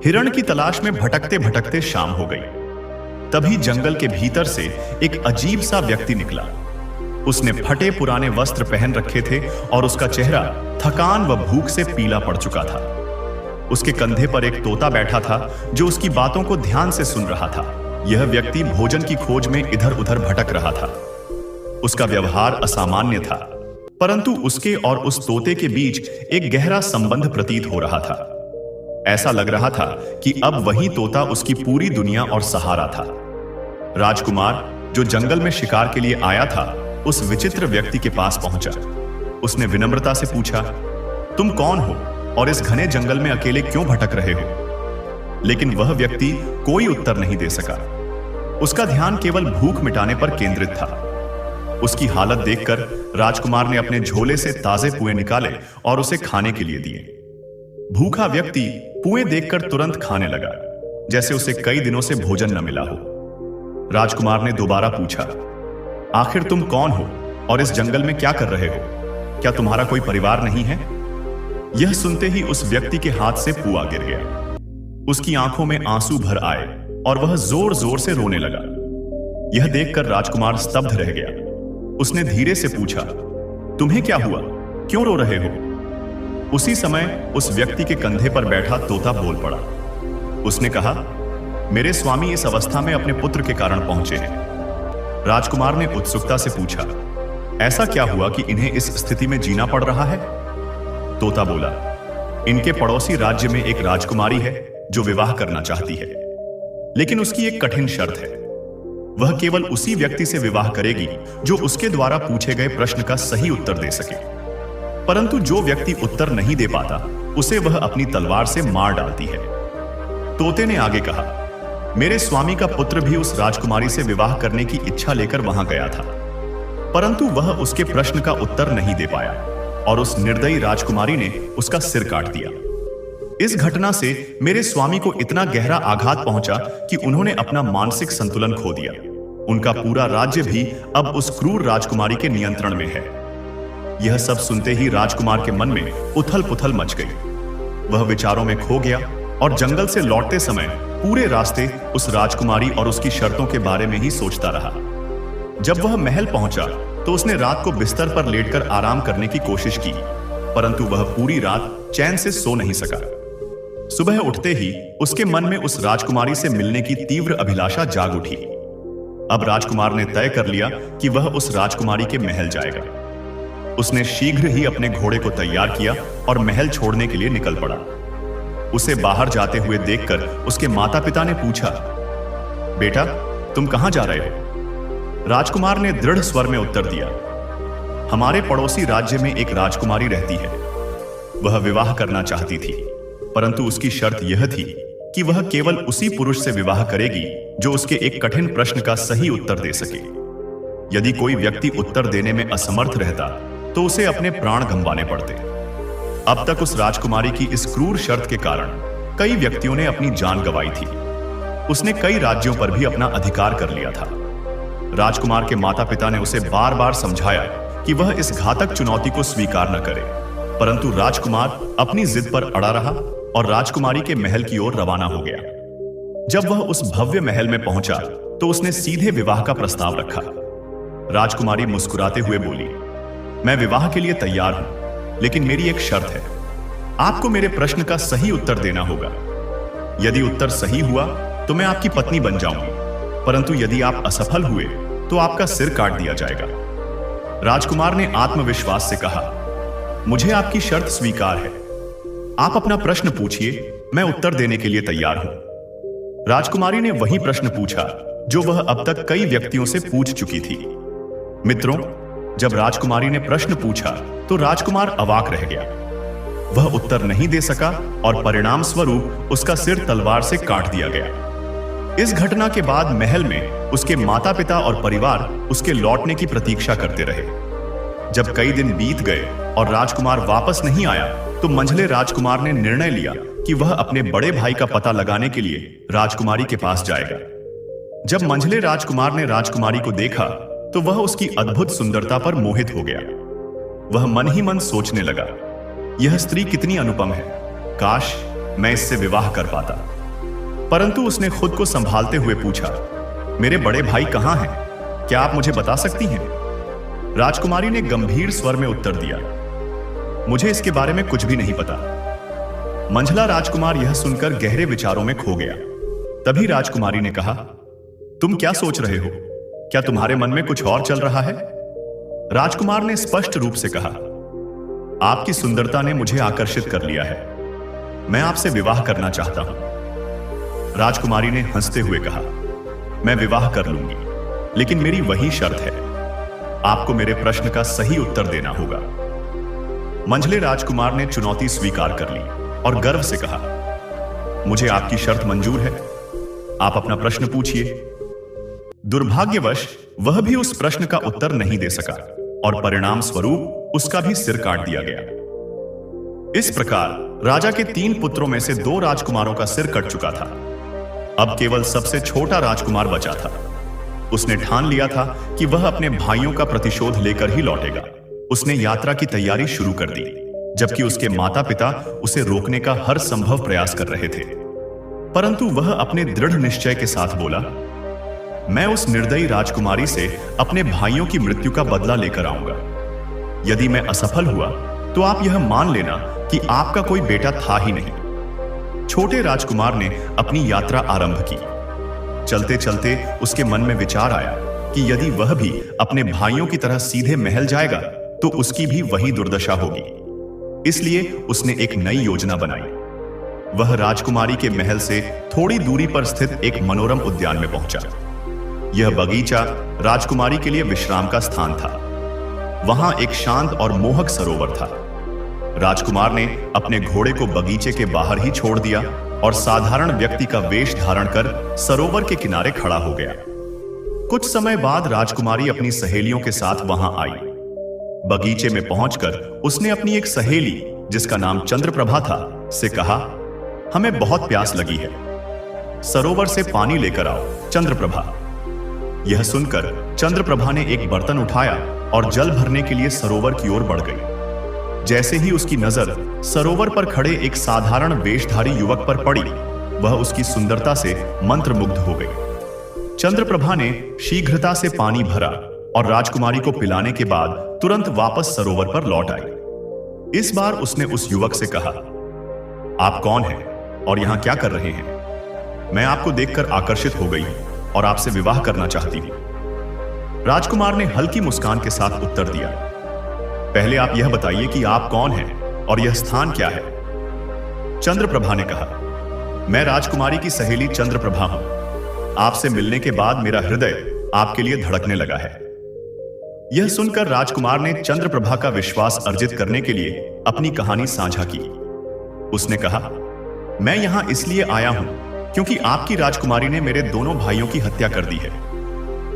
हिरण की तलाश में भटकते भटकते शाम हो गई। तभी जंगल के भीतर से एक अजीब सा व्यक्ति निकला। उसने फटे पुराने वस्त्र पहन रखे थे और उसका चेहरा थकान व भूख से पीला पड़ चुका था। उसके कंधे पर एक तोता बैठा था जो उसकी बातों को ध्यान से सुन रहा था। यह व्यक्ति भोजन की खोज में इधर उधर भटक रहा था। उसका व्यवहार असामान्य था, परंतु उसके और उस तोते के बीच एक गहरा संबंध प्रतीत हो रहा था। ऐसा लग रहा था कि अब वही तोता उसकी पूरी दुनिया और सहारा था। राजकुमार जो जंगल में शिकार के लिए आया था, उस विचित्र व्यक्ति के पास पहुंचा। उसने विनम्रता से पूछा, तुम कौन हो और इस घने जंगल में अकेले क्यों भटक रहे हो? लेकिन वह व्यक्ति कोई उत्तर नहीं दे सका। उसका ध्यान केवल भूख मिटाने पर केंद्रित था। उसकी हालत देखकर राजकुमार ने अपने झोले से ताजे पुए निकाले और उसे खाने के लिए दिए। भूखा व्यक्ति पुए देखकर तुरंत खाने लगा, जैसे उसे कई दिनों से भोजन न मिला हो। राजकुमार ने दोबारा पूछा, आखिर तुम कौन हो और इस जंगल में क्या कर रहे हो? क्या तुम्हारा कोई परिवार नहीं है? यह सुनते ही उस व्यक्ति के हाथ से पुआ गिर गया। उसकी आंखों में आंसू भर आए और वह जोर जोर से रोने लगा। यह देखकर राजकुमार स्तब्ध रह गया। उसने धीरे से पूछा, तुम्हें क्या हुआ? क्यों रो रहे हो? उसी समय उस व्यक्ति के कंधे पर बैठा तोता बोल पड़ा। उसने कहा, मेरे स्वामी इस अवस्था में अपने पुत्र के कारण पहुंचे हैं। राजकुमार ने उत्सुकता से पूछा, ऐसा क्या हुआ कि इन्हें इस स्थिति में जीना पड़ रहा है? तोता बोला, इनके पड़ोसी राज्य में एक राजकुमारी है जो विवाह करना चाहती है, लेकिन उसकी एक कठिन शर्त है। वह केवल उसी व्यक्ति से विवाह करेगी जो उसके द्वारा पूछे गए प्रश्न का सही उत्तर दे सके। परंतु जो व्यक्ति उत्तर नहीं दे पाता, उसे वह अपनी तलवार से मार डालती है। तोते ने आगे कहा, मेरे स्वामी का पुत्र भी उस राजकुमारी से विवाह करने की इच्छा लेकर वहां गया था, परंतु वह उसके प्रश्न का उत्तर नहीं दे पाया और उस निर्दयी राजकुमारी ने उसका सिर काट दिया। इस घटना से मेरे स्वामी को इतना गहरा आघात पहुंचा कि उन्होंने अपना मानसिक संतुलन खो दिया। उनका पूरा राज्य भी अब उस क्रूर राजकुमारी के नियंत्रण में है। यह सब सुनते ही राजकुमार के मन में उथल पुथल मच गई। वह विचारों में खो गया और जंगल से लौटते समय पूरे रास्ते उस राजकुमारी और उसकी शर्तों के बारे में ही सोचता रहा। जब वह महल पहुंचा तो उसने रात को बिस्तर पर लेटकर आराम करने की कोशिश की, परंतु वह पूरी रात चैन से सो नहीं सका। सुबह उठते ही उसके मन में उस राजकुमारी से मिलने की तीव्र अभिलाषा जाग उठी। अब राजकुमार ने तय कर लिया कि वह उस राजकुमारी के महल जाएगा। उसने शीघ्र ही अपने घोड़े को तैयार किया और महल छोड़ने के लिए निकल पड़ा। उसे बाहर जाते हुए देखकर उसके माता पिता ने पूछा, बेटा, तुम कहां जा रहे हो? राजकुमार ने दृढ़ स्वर में उत्तर दिया, हमारे पड़ोसी राज्य में एक राजकुमारी रहती है। वह विवाह करना चाहती थी, परंतु उसकी शर्त यह थी कि वह केवल उसी पुरुष से विवाह करेगी जो उसके एक कठिन प्रश्न का सही उत्तर दे सके। यदि कोई व्यक्ति उत्तर देने में असमर्थ रहता तो उसे अपने प्राण गंवाने पड़ते। अब तक उस राजकुमारी की इस क्रूर शर्त के कारण कई व्यक्तियों ने अपनी जान गंवाई थी। उसने कई राज्यों पर भी अपना अधिकार कर लिया था। राजकुमार के माता पिता ने उसे बार बार समझाया कि वह इस घातक चुनौती को स्वीकार न करे, परंतु राजकुमार अपनी जिद पर अड़ा रहा और राजकुमारी के महल की ओर रवाना हो गया। जब वह उस भव्य महल में पहुंचा तो उसने सीधे विवाह का प्रस्ताव रखा। राजकुमारी मुस्कुराते हुए बोली, मैं विवाह के लिए तैयार हूं, लेकिन मेरी एक शर्त है। आपको मेरे प्रश्न का सही उत्तर देना होगा। यदि उत्तर सही हुआ तो मैं आपकी पत्नी बन जाऊंगी, परंतु यदि आप असफल हुए तो आपका सिर काट दिया जाएगा। राजकुमार ने आत्मविश्वास से कहा, मुझे आपकी शर्त स्वीकार है। आप अपना प्रश्न पूछिए, मैं उत्तर देने के लिए तैयार हूं। राजकुमारी ने वही प्रश्न पूछा जो वह अब तक कई व्यक्तियों से पूछ चुकी थी। मित्रों, जब राजकुमारी ने प्रश्न पूछा तो राजकुमार अवाक रह गया। वह उत्तर नहीं दे सका और परिणाम स्वरूप उसका सिर तलवार से काट दिया गया। इस घटना के बाद महल में उसके माता पिता और परिवार उसके लौटने की प्रतीक्षा करते रहे। जब कई दिन बीत गए और राजकुमार वापस नहीं आया तो मंझले राजकुमार ने निर्णय लिया कि वह अपने बड़े भाई का पता लगाने के लिए राजकुमारी के पास जाएगा। जब मंझले राजकुमार ने राजकुमारी को देखा तो वह उसकी अद्भुत सुंदरता पर मोहित हो गया। वह मन ही मन सोचने लगा, यह स्त्री कितनी अनुपम है, काश मैं इससे विवाह कर पाता। परंतु उसने खुद को संभालते हुए पूछा, मेरे बड़े भाई कहां हैं? क्या आप मुझे बता सकती हैं? राजकुमारी ने गंभीर स्वर में उत्तर दिया, मुझे इसके बारे में कुछ भी नहीं पता। मंझला राजकुमार यह सुनकर गहरे विचारों में खो गया। तभी राजकुमारी ने कहा, तुम क्या सोच रहे हो? क्या तुम्हारे मन में कुछ और चल रहा है? राजकुमार ने स्पष्ट रूप से कहा, आपकी सुंदरता ने मुझे आकर्षित कर लिया है। मैं आपसे विवाह करना चाहता हूं। राजकुमारी ने हंसते हुए कहा, मैं विवाह कर लूंगी, लेकिन मेरी वही शर्त है, आपको मेरे प्रश्न का सही उत्तर देना होगा। मंझले राजकुमार ने चुनौती स्वीकार कर ली और गर्व से कहा, मुझे आपकी शर्त मंजूर है, आप अपना प्रश्न पूछिए। दुर्भाग्यवश वह भी उस प्रश्न का उत्तर नहीं दे सका और परिणाम स्वरूप उसका भी सिर काट दिया गया। इस प्रकार राजा के 3 पुत्रों में से 2 राजकुमारों का सिर कट चुका था। अब केवल सबसे छोटा राजकुमार बचा था। उसने ठान लिया था कि वह अपने भाइयों का प्रतिशोध लेकर ही लौटेगा। उसने यात्रा की तैयारी शुरू कर दी, जबकि उसके माता पिता उसे रोकने का हर संभव प्रयास कर रहे थे। परंतु वह अपने दृढ़ निश्चय के साथ बोला, मैं उस निर्दयी राजकुमारी से अपने भाइयों की मृत्यु का बदला लेकर आऊंगा। यदि मैं असफल हुआ तो आप यह मान लेना कि आपका कोई बेटा था ही नहीं। छोटे राजकुमार ने अपनी यात्रा आरंभ की। चलते चलते उसके मन में विचार आया कि यदि वह भी अपने भाइयों की तरह सीधे महल जाएगा तो उसकी भी वही दुर्दशा होगी। इसलिए उसने एक नई योजना बनाई। वह राजकुमारी के महल से थोड़ी दूरी पर स्थित एक मनोरम उद्यान में पहुंचा। यह बगीचा राजकुमारी के लिए विश्राम का स्थान था। वहां एक शांत और मोहक सरोवर था। राजकुमार ने अपने घोड़े को बगीचे के बाहर ही छोड़ दिया और साधारण व्यक्ति का वेश धारण कर सरोवर के किनारे खड़ा हो गया। कुछ समय बाद राजकुमारी अपनी सहेलियों के साथ वहां आई। बगीचे में पहुंचकर उसने अपनी एक सहेली, जिसका नाम चंद्रप्रभा था, से कहा, हमें बहुत प्यास लगी है, सरोवर से पानी लेकर आओ चंद्रप्रभा। यह सुनकर चंद्रप्रभा ने एक बर्तन उठाया और जल भरने के लिए सरोवर की ओर बढ़ गई। जैसे ही उसकी नजर सरोवर पर खड़े एक साधारण वेशधारी युवक पर पड़ी, वह उसकी सुंदरता से मंत्रमुग्ध हो गई। चंद्रप्रभा ने शीघ्रता से पानी भरा और राजकुमारी को पिलाने के बाद तुरंत वापस सरोवर पर लौट आई। इस बार उसने उस युवक से कहा, आप कौन हैं और यहां क्या कर रहे हैं? मैं आपको देखकर आकर्षित हो गई और आपसे विवाह करना चाहती हूं। राजकुमार ने हल्की मुस्कान के साथ उत्तर दिया, पहले आप यह बताइए कि आप कौन हैं और यह स्थान क्या है। चंद्रप्रभा ने कहा, मैं राजकुमारी की सहेली चंद्रप्रभा हूं। आपसे मिलने के बाद मेरा हृदय आपके लिए धड़कने लगा है। यह सुनकर राजकुमार ने चंद्रप्रभा का विश्वास अर्जित करने के लिए अपनी कहानी साझा की। उसने कहा, मैं यहां इसलिए आया हूं क्योंकि आपकी राजकुमारी ने मेरे दोनों भाइयों की हत्या कर दी है।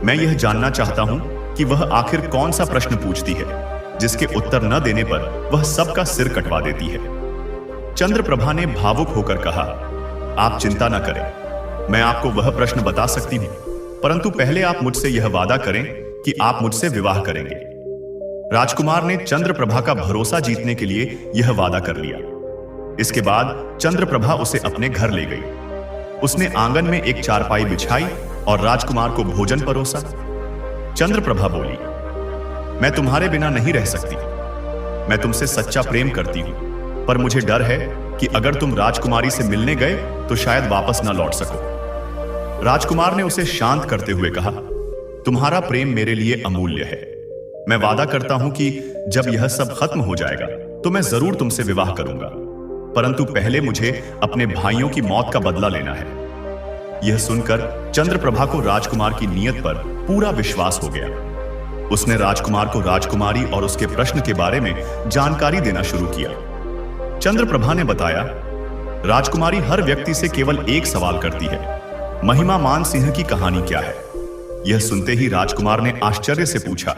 मैं यह जानना चाहता हूं कि वह आखिर कौन सा प्रश्न पूछती है जिसके उत्तर न देने पर वह सबका सिर कटवा देती है। चंद्रप्रभा ने भावुक होकर कहा, आप चिंता न करें, मैं आपको वह प्रश्न बता सकती हूं, परंतु पहले आप मुझसे यह वादा करें कि आप मुझसे विवाह करेंगे। राजकुमार ने चंद्रप्रभा का भरोसा जीतने के लिए यह वादा कर लिया। इसके बाद चंद्रप्रभा उसे अपने घर ले गई। उसने आंगन में एक चारपाई बिछाई और राजकुमार को भोजन परोसा। चंद्रप्रभा बोली, मैं तुम्हारे बिना नहीं रह सकती। मैं तुमसे सच्चा प्रेम करती हूं, पर मुझे डर है कि अगर तुम राजकुमारी से मिलने गए तो शायद वापस न लौट सको। राजकुमार ने उसे शांत करते हुए कहा, तुम्हारा प्रेम मेरे लिए अमूल्य है। मैं वादा करता हूं कि जब यह सब खत्म हो जाएगा तो मैं जरूर तुमसे विवाह करूंगा, परंतु पहले मुझे अपने भाइयों की मौत का बदला लेना है। यह सुनकर चंद्रप्रभा को राजकुमार की नीयत पर पूरा विश्वास हो गया। उसने राजकुमार को राजकुमारी और उसके प्रश्न के बारे में जानकारी देना शुरू किया। चंद्रप्रभा ने बताया, राजकुमारी हर व्यक्ति से केवल एक सवाल करती है, महिमा मान सिंह की कहानी क्या है। यह सुनते ही राजकुमार ने आश्चर्य से पूछा,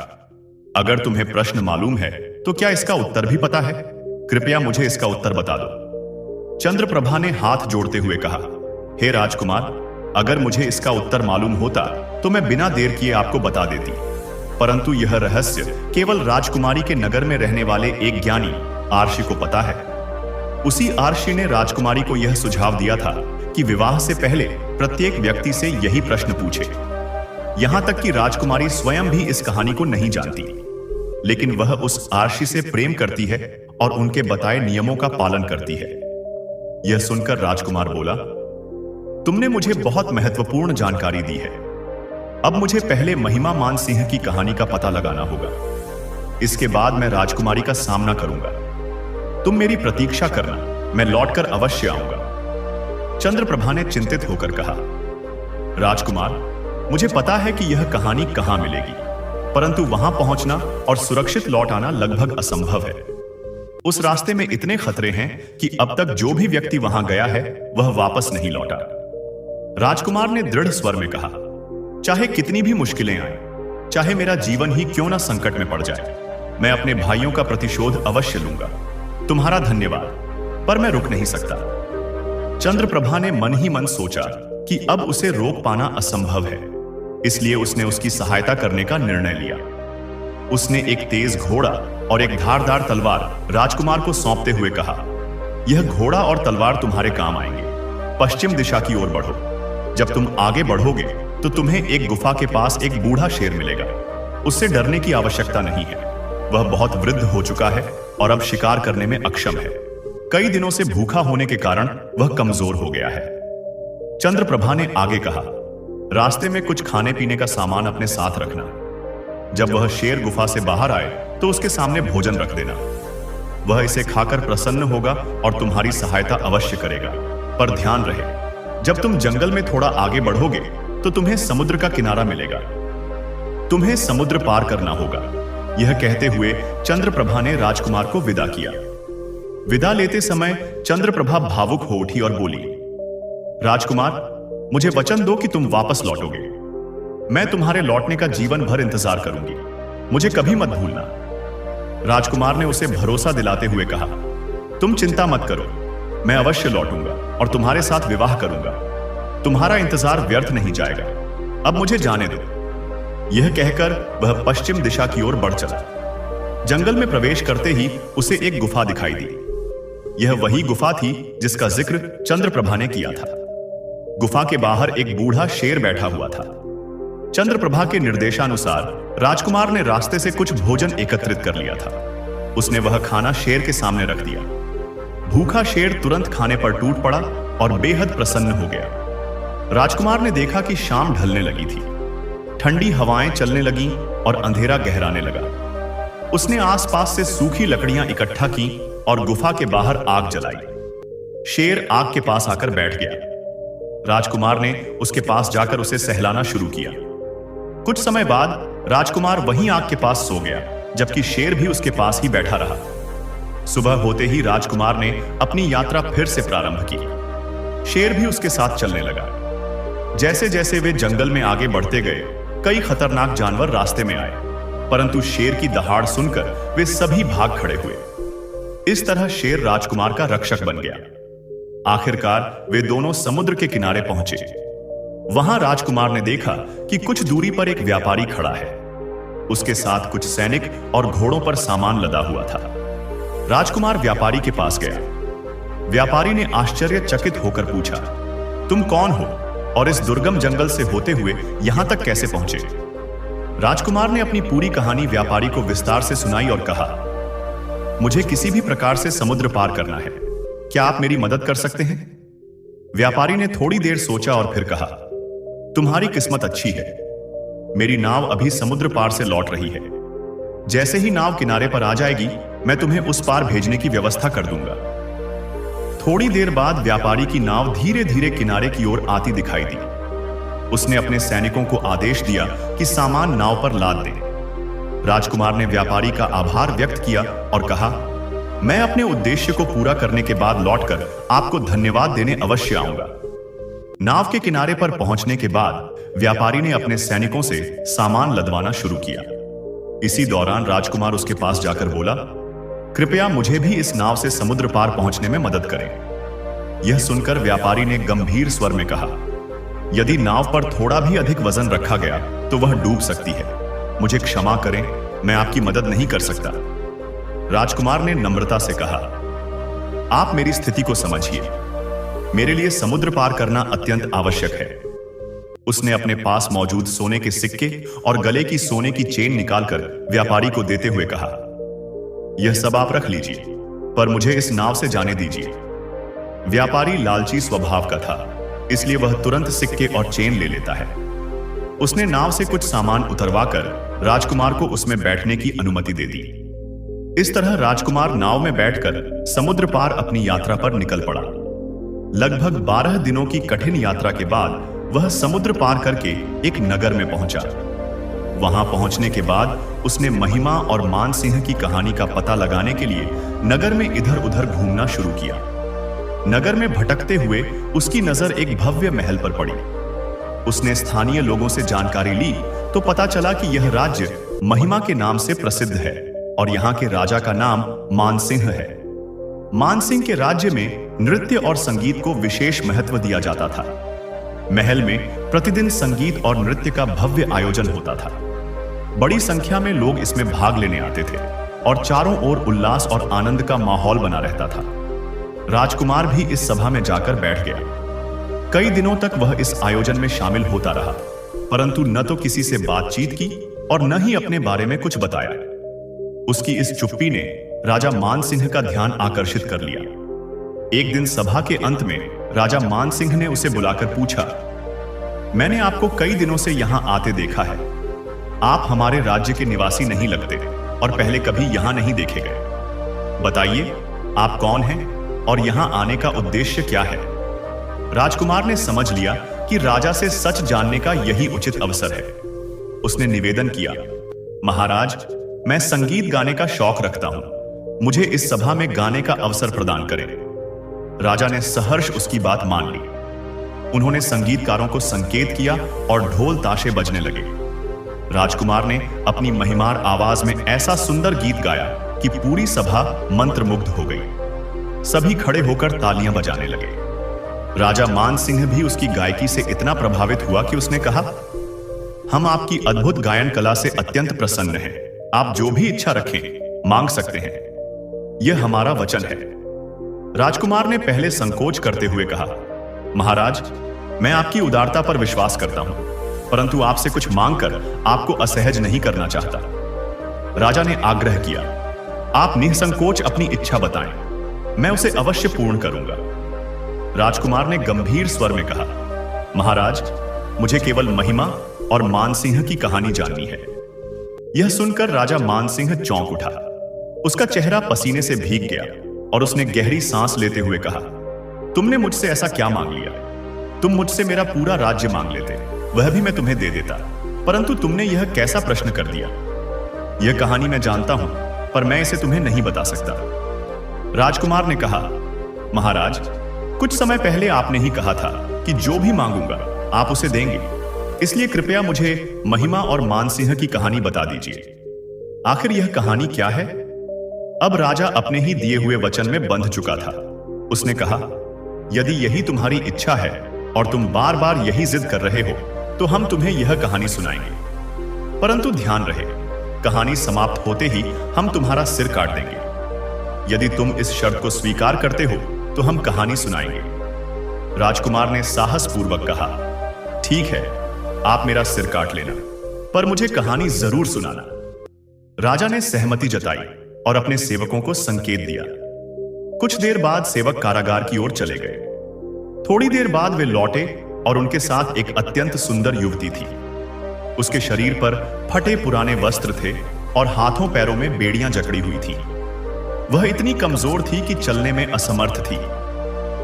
अगर तुम्हें प्रश्न मालूम है तो क्या इसका उत्तर भी पता है? कृपया मुझे इसका उत्तर बता दो। चंद्रप्रभा ने हाथ जोड़ते हुए कहा, हे राजकुमार, अगर मुझे इसका उत्तर मालूम होता तो मैं बिना देर किए आपको बता देती, परंतु यह रहस्य केवल राजकुमारी के नगर में रहने वाले एक ज्ञानी आर्षि को पता है। उसी आर्षि ने राजकुमारी को यह सुझाव दिया था कि विवाह से पहले प्रत्येक व्यक्ति से यही प्रश्न पूछे। यहां तक कि राजकुमारी स्वयं भी इस कहानी को नहीं जानती, लेकिन वह उस आर्षि से प्रेम करती है और उनके बताए नियमों का पालन करती है। यह सुनकर राजकुमार बोला, तुमने मुझे बहुत महत्वपूर्ण जानकारी दी है। अब मुझे पहले महिमा मान सिंह की कहानी का पता लगाना होगा। इसके बाद मैं राजकुमारी का सामना करूंगा। तुम मेरी प्रतीक्षा करना, मैं लौटकर अवश्य आऊंगा। चंद्रप्रभा ने चिंतित होकर कहा, राजकुमार, मुझे पता है कि यह कहानी कहां मिलेगी, परंतु वहां पहुंचना और सुरक्षित लौट आना लगभग असंभव है। उस रास्ते में इतने खतरे हैं कि अब तक जो भी व्यक्ति वहां गया है वह वापस नहीं लौटा। राजकुमार ने दृढ़ स्वर में कहा, चाहे कितनी भी मुश्किलें आए, चाहे मेरा जीवन ही क्यों ना संकट में पड़ जाए, मैं अपने भाइयों का प्रतिशोध अवश्य लूंगा। तुम्हारा धन्यवाद, पर मैं रुक नहीं सकता। चंद्रप्रभा ने मन ही मन सोचा कि अब उसे रोक पाना असंभव है, इसलिए उसने उसकी सहायता करने का निर्णय लिया। उसने एक तेज घोड़ा और एक धारदार तलवार राजकुमार को सौंपते हुए कहा, यह घोड़ा और तलवार तुम्हारे काम आएंगे। पश्चिम दिशा की ओर बढ़ो। जब तुम आगे बढ़ोगे तो तुम्हें एक गुफा के पास एक बूढ़ा शेर मिलेगा। उससे डरने की आवश्यकता नहीं है। वह बहुत वृद्ध हो चुका है और अब शिकार करने में अक्षम है। कई दिनों से भूखा होने के कारण वह कमजोर हो गया है। चंद्रप्रभा ने आगे कहा, रास्ते में कुछ खाने पीने का सामान अपने साथ रखना। जब वह शेर गुफा से बाहर आए तो उसके सामने भोजन रख देना। वह इसे खाकर प्रसन्न होगा और तुम्हारी सहायता अवश्य करेगा। पर ध्यान रहे, जब तुम जंगल में थोड़ा आगे बढ़ोगे तो तुम्हें समुद्र का किनारा मिलेगा। तुम्हें समुद्र पार करना होगा। यह कहते हुए चंद्रप्रभा ने राजकुमार को विदा किया। विदा लेते समय चंद्रप्रभा भावुक हो उठी और बोली, राजकुमार, मुझे वचन दो कि तुम वापस लौटोगे। मैं तुम्हारे लौटने का जीवन भर इंतजार करूंगी। मुझे कभी मत भूलना। राजकुमार ने उसे भरोसा दिलाते हुए कहा, तुम चिंता मत करो, मैं अवश्य लौटूंगा और तुम्हारे साथ विवाह करूंगा। तुम्हारा इंतजार व्यर्थ नहीं जाएगा। अब मुझे जाने दो। यह कहकर वह पश्चिम दिशा की ओर बढ़ चला। जंगल में प्रवेश करते ही उसे एक गुफा दिखाई दी। यह वही गुफा थी जिसका जिक्र चंद्रप्रभा ने किया था। गुफा के बाहर एक बूढ़ा शेर बैठा हुआ था। चंद्रप्रभा के निर्देशानुसार राजकुमार ने रास्ते से कुछ भोजन एकत्रित कर लिया था। उसने वह खाना शेर के सामने रख दिया। भूखा शेर तुरंत खाने पर टूट पड़ा और बेहद प्रसन्न हो गया। राजकुमार ने देखा कि शाम ढलने लगी थी। ठंडी हवाएं चलने लगीं और अंधेरा गहराने लगा। उसने आसपास से सूखी लकड़ियां इकट्ठा की और गुफा के बाहर आग जलाई। शेर आग के पास आकर बैठ गया। राजकुमार ने उसके पास जाकर उसे सहलाना शुरू किया। कुछ समय बाद राजकुमार वहीं आग के पास सो गया, जबकि शेर भी उसके पास ही बैठा रहा। सुबह होते ही राजकुमार ने अपनी यात्रा फिर से प्रारंभ की। शेर भी उसके साथ चलने लगा। जैसे जैसे वे जंगल में आगे बढ़ते गए, कई खतरनाक जानवर रास्ते में आए, परंतु शेर की दहाड़ सुनकर वे सभी भाग खड़े हुए। इस तरह शेर राजकुमार का रक्षक बन गया। आखिरकार वे दोनों समुद्र के किनारे पहुंचे। वहां राजकुमार ने देखा कि कुछ दूरी पर एक व्यापारी खड़ा है। उसके साथ कुछ सैनिक और घोड़ों पर सामान लदा हुआ था। राजकुमार व्यापारी के पास गया। व्यापारी ने आश्चर्यचकित होकर पूछा, तुम कौन हो और इस दुर्गम जंगल से होते हुए यहां तक कैसे पहुंचे? राजकुमार ने अपनी पूरी कहानी व्यापारी को विस्तार से सुनाई और कहा, मुझे किसी भी प्रकार से समुद्र पार करना है, क्या आप मेरी मदद कर सकते हैं? व्यापारी ने थोड़ी देर सोचा और फिर कहा, तुम्हारी किस्मत अच्छी है। मेरी नाव अभी समुद्र पार से लौट रही है। जैसे ही नाव किनारे पर आ जाएगी, मैं तुम्हें उस पार भेजने की व्यवस्था कर दूंगा। थोड़ी देर बाद व्यापारी की नाव धीरे धीरे किनारे की ओर आती दिखाई दी। उसने अपने सैनिकों को आदेश दिया कि सामान नाव पर लाद दें। राजकुमार ने व्यापारी का आभार व्यक्त किया और कहा, मैं अपने उद्देश्य को पूरा करने के बाद लौटकर आपको धन्यवाद देने अवश्य आऊंगा। नाव के किनारे पर पहुंचने के बाद व्यापारी ने अपने सैनिकों से सामान लदवाना शुरू किया। इसी दौरान राजकुमार उसके पास जाकर बोला, कृपया मुझे भी इस नाव से समुद्र पार पहुंचने में मदद करें। यह सुनकर व्यापारी ने गंभीर स्वर में कहा, यदि नाव पर थोड़ा भी अधिक वजन रखा गया तो वह डूब सकती है। मुझे क्षमा करें, मैं आपकी मदद नहीं कर सकता। राजकुमार ने नम्रता से कहा, आप मेरी स्थिति को समझिए, मेरे लिए समुद्र पार करना अत्यंत आवश्यक है। उसने अपने पास मौजूद सोने के सिक्के और गले की सोने की चेन निकालकर व्यापारी को देते हुए कहा, यह सब आप रख लीजिए, पर मुझे इस नाव से जाने दीजिए। व्यापारी लालची स्वभाव का था, इसलिए वह तुरंत सिक्के और चेन ले लेता है। उसने नाव से कुछ सामान उतरवाकर राजकुमार को उसमें बैठने की अनुमति दे दी। इस तरह राजकुमार नाव में बैठकर समुद्र पार अपनी यात्रा पर निकल पड़ा। लगभग 12 दिनों की कठिन यात्रा के बाद वह समुद्र पार करके एक नगर में पहुंचा। वहां पहुंचने के बाद उसने महिमा और मानसिंह की कहानी का पता लगाने के लिए नगर में इधर उधर घूमना शुरू किया। नगर में भटकते हुए उसकी नजर एक भव्य महल पर पड़ी। उसने स्थानीय लोगों से जानकारी ली तो पता चला कि यह राज्य महिमा के नाम से प्रसिद्ध है और यहाँ के राजा का नाम मानसिंह है। मानसिंह के राज्य में नृत्य और संगीत को विशेष महत्व दिया जाता था। महल में प्रतिदिन संगीत और नृत्य का भव्य आयोजन होता था। बड़ी संख्या में लोग इसमें भाग लेने आते थे और चारों ओर उल्लास और आनंद का माहौल बना रहता था। राजकुमार भी इस सभा में जाकर बैठ गया। कई दिनों तक वह इस आयोजन में शामिल होता रहा, परंतु न तो किसी से बातचीत की और न ही अपने बारे में कुछ बताया। उसकी इस चुप्पी ने राजा मानसिंह का ध्यान आकर्षित कर लिया। एक दिन सभा के अंत में राजा मानसिंह ने उसे बुलाकर पूछा, मैंने आपको कई दिनों से यहां आते देखा है। आप हमारे राज्य के निवासी नहीं लगते और पहले कभी यहां नहीं देखे गए। बताइए, आप कौन हैं और यहां आने का उद्देश्य क्या है? राजकुमार ने समझ लिया कि राजा से सच जानने का यही उचित अवसर है। उसने निवेदन किया, महाराज, मैं संगीत गाने का शौक रखता हूं। मुझे इस सभा में गाने का अवसर प्रदान करें। राजा ने सहर्ष उसकी बात मान ली। उन्होंने संगीतकारों को संकेत किया और ढोल ताशे बजने लगे। राजकुमार ने अपनी महिमार आवाज में ऐसा सुंदर गीत गाया कि पूरी सभा मंत्रमुग्ध हो गई। सभी खड़े होकर तालियां बजाने लगे। राजा मानसिंह भी उसकी गायकी से इतना प्रभावित हुआ कि उसने कहा, हम आपकी अद्भुत गायन कला से अत्यंत प्रसन्न हैं। आप जो भी इच्छा रखें मांग सकते हैं, यह हमारा वचन है। राजकुमार ने पहले संकोच करते हुए कहा, महाराज, मैं आपकी उदारता पर विश्वास करता हूं, परंतु आपसे कुछ मांगकर आपको असहज नहीं करना चाहता। राजा ने आग्रह किया, आप निसंकोच अपनी इच्छा बताएं, मैं उसे अवश्य पूर्ण करूंगा। राजकुमार ने गंभीर स्वर में कहा, महाराज, मुझे केवल महिमा और मानसिंह की कहानी जाननी है। यह सुनकर राजा मानसिंह चौंक उठा। उसका चेहरा पसीने से भीग गया और उसने गहरी सांस लेते हुए कहा, तुमने मुझसे ऐसा क्या मांग लिया? तुम मुझसे मेरा पूरा राज्य मांग लेते, वह भी मैं तुम्हें दे देता, परंतु तुमने यह कैसा प्रश्न कर दिया? यह कहानी मैं जानता हूं, पर मैं इसे तुम्हें नहीं बता सकता। राजकुमार ने कहा, महाराज, कुछ समय पहले आपने ही कहा था कि जो भी मांगूंगा आप उसे देंगे, इसलिए कृपया मुझे महिमा और मानसिंह की कहानी बता दीजिए। आखिर यह कहानी क्या है? अब राजा अपने ही दिए हुए वचन में बंध चुका था। उसने कहा, यदि यही तुम्हारी इच्छा है और तुम बार बार यही जिद कर रहे हो, तो हम तुम्हें यह कहानी सुनाएंगे, परंतु ध्यान रहे, कहानी समाप्त होते ही हम तुम्हारा सिर काट देंगे। यदि तुम इस शर्त को स्वीकार करते हो तो हम कहानी सुनाएंगे। राजकुमार ने साहसपूर्वक कहा, ठीक है, आप मेरा सिर काट लेना, पर मुझे कहानी जरूर सुनाना। राजा ने सहमति जताई और अपने सेवकों को संकेत दिया। कुछ देर बाद सेवक कारागार की ओर चले गए। थोड़ी देर बाद वे लौटे और उनके साथ एक अत्यंत सुंदर युवती थी। उसके शरीर पर फटे पुराने वस्त्र थे और हाथों पैरों में बेड़ियां जकड़ी हुई थी। वह इतनी कमजोर थी कि चलने में असमर्थ थी।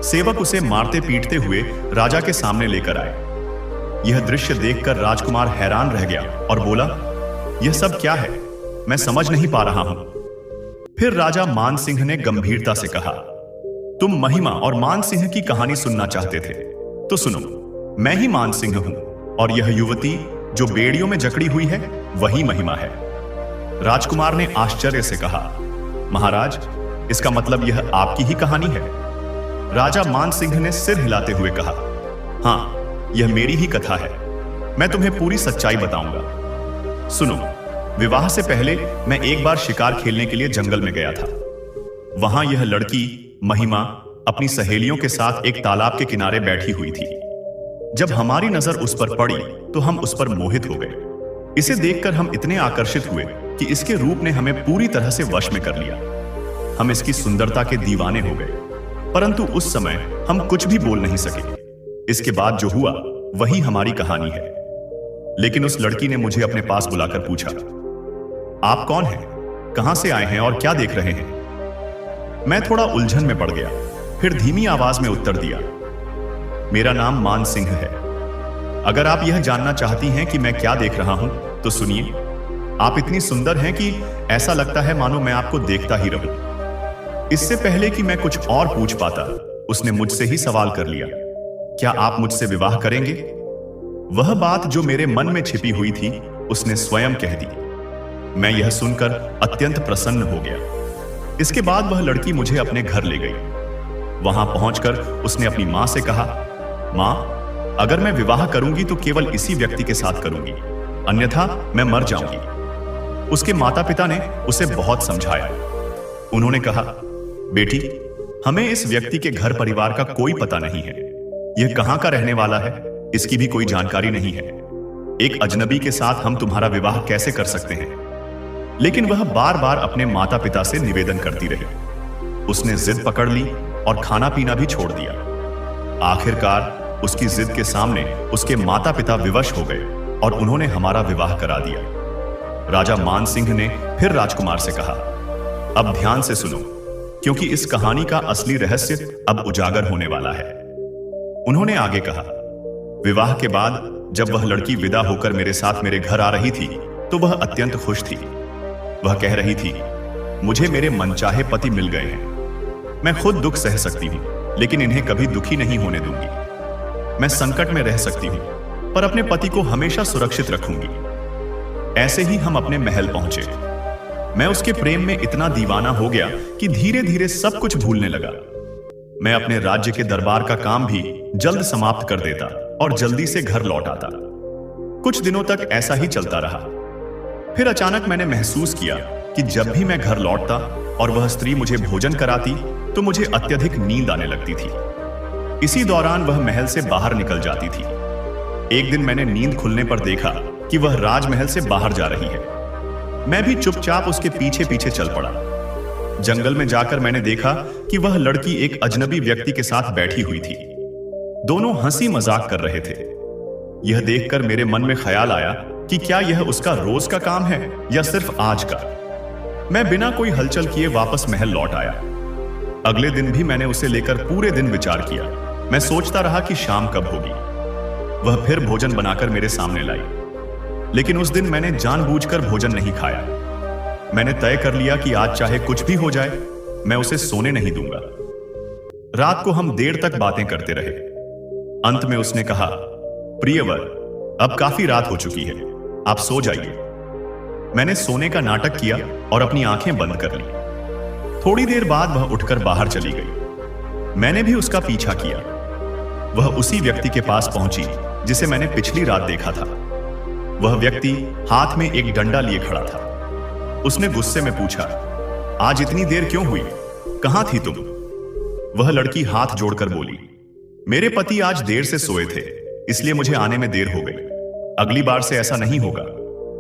सेवक उसे मारते पीटते हुए राजा के सामने लेकर आए। यह दृश्य देखकर राजकुमार हैरान रह गया और बोला, यह सब क्या है? मैं समझ नहीं पा रहा हूं। फिर राजा मानसिंह ने गंभीरता से कहा, तुम महिमा और मानसिंह की कहानी सुनना चाहते थे, तो सुनो, मैं ही मानसिंह हूं और यह युवती जो बेड़ियों में जकड़ी हुई है वही महिमा है। राजकुमार ने आश्चर्य से कहा, महाराज, इसका मतलब यह आपकी ही कहानी है? राजा मानसिंह ने सिर हिलाते हुए कहा, हां, यह मेरी ही कथा है। मैं तुम्हें पूरी सच्चाई बताऊंगा। सुनो, विवाह से पहले मैं एक बार शिकार खेलने के लिए जंगल में गया था। वहां यह लड़की महिमा अपनी सहेलियों के साथ एक तालाब के किनारे बैठी हुई थी। जब हमारी नजर उस पर पड़ी तो हम उस पर मोहित हो गए। इसे देखकर हम इतने आकर्षित हुए कि इसके रूप ने हमें पूरी तरह से वश में कर लिया। हम इसकी सुंदरता के दीवाने हो गए, परंतु उस समय हम कुछ भी बोल नहीं सके। इसके बाद जो हुआ वही हमारी कहानी है। लेकिन उस लड़की ने मुझे अपने पास बुलाकर पूछा, आप कौन हैं? कहां से आए हैं और क्या देख रहे हैं? मैं थोड़ा उलझन में पड़ गया, फिर धीमी आवाज में उत्तर दिया, मेरा नाम मानसिंह है। अगर आप यह जानना चाहती हैं कि मैं क्या देख रहा हूं, तो सुनिए। आप इतनी सुंदर हैं कि ऐसा लगता है मानो मैं आपको देखता ही रहूं। इससे पहले कि मैं कुछ और पूछ पाता, उसने मुझसे ही सवाल कर लिया, क्या आप मुझसे विवाह करेंगे? वह बात जो मेरे मन में छिपी हुई थी, उसने स्वयं कह दी। मैं यह सुनकर अत्यंत प्रसन्न हो गया। इसके बाद वह लड़की मुझे अपने घर ले गई। वहां पहुंचकर उसने अपनी मां से कहा, मां, अगर मैं विवाह करूंगी तो केवल इसी व्यक्ति के साथ करूंगी, अन्यथा मैं मर जाऊंगी। उसके माता पिता ने उसे बहुत समझाया। उन्होंने कहा, बेटी, हमें इस व्यक्ति के घर परिवार का कोई पता नहीं है। यह कहां का रहने वाला है, इसकी भी कोई जानकारी नहीं है। एक अजनबी के साथ हम तुम्हारा विवाह कैसे कर सकते हैं? लेकिन वह बार बार अपने माता पिता से निवेदन करती रही। उसने जिद पकड़ ली और खाना पीना भी छोड़ दिया। आखिरकार उसकी जिद के सामने उसके माता पिता विवश हो गए और उन्होंने हमारा विवाह करा दिया। राजा मानसिंह ने फिर राजकुमार से कहा, अब ध्यान से सुनो, क्योंकि इस कहानी का असली रहस्य अब उजागर होने वाला है। उन्होंने आगे कहा, विवाह के बाद जब वह लड़की विदा होकर मेरे साथ मेरे घर आ रही थी, तो वह अत्यंत खुश थी। वह कह रही थी, मुझे मेरे मनचाहे पति मिल गए हैं। मैं खुद दुख सह सकती हूं, लेकिन इन्हें कभी दुखी नहीं होने दूंगी। मैं संकट में रह सकती हूं, पर अपने पति को हमेशा सुरक्षित रखूंगी। ऐसे ही हम अपने महल पहुंचे। मैं उसके प्रेम में इतना दीवाना हो गया कि धीरे धीरे सब कुछ भूलने लगा। मैं अपने राज्य के दरबार का काम भी जल्द समाप्त कर देता और जल्दी से घर लौट आता। कुछ दिनों तक ऐसा ही चलता रहा। फिर अचानक मैंने महसूस किया कि जब भी मैं घर लौटता और वह स्त्री मुझे भोजन कराती, तो मुझे अत्यधिक नींद आने लगती थी। इसी दौरान वह महल से बाहर निकल जाती थी। एक दिन मैंने नींद खुलने पर देखा कि वह राजमहल से बाहर जा रही है। मैं भी चुपचाप उसके पीछे पीछे चल पड़ा। जंगल में जाकर मैंने देखा कि वह लड़की एक अजनबी व्यक्ति के साथ बैठी हुई थी। दोनों हंसी मजाक कर रहे थे। यह देखकर मेरे मन में ख्याल आया कि क्या यह उसका रोज का काम है या सिर्फ आज का। मैं बिना कोई हलचल किए वापस महल लौट आया। अगले दिन भी मैंने उसे लेकर पूरे दिन विचार किया। मैं सोचता रहा कि शाम कब होगी। वह फिर भोजन बनाकर मेरे सामने लाई, लेकिन उस दिन मैंने जानबूझकर भोजन नहीं खाया। मैंने तय कर लिया कि आज चाहे कुछ भी हो जाए, मैं उसे सोने नहीं दूंगा। रात को हम देर तक बातें करते रहे। अंत में उसने कहा, प्रियवर, अब काफी रात हो चुकी है, आप सो जाइए। मैंने सोने का नाटक किया और अपनी आंखें बंद कर ली। थोड़ी देर बाद वह उठकर बाहर चली गई। मैंने भी उसका पीछा किया। वह उसी व्यक्ति के पास पहुंची जिसे मैंने पिछली रात देखा था। वह व्यक्ति हाथ में एक डंडा लिए खड़ा था। उसने गुस्से में पूछा, आज इतनी देर क्यों हुई? कहां थी तुम? वह लड़की हाथ जोड़कर बोली, मेरे पति आज देर से सोए थे, इसलिए मुझे आने में देर हो गई। अगली बार से ऐसा नहीं होगा।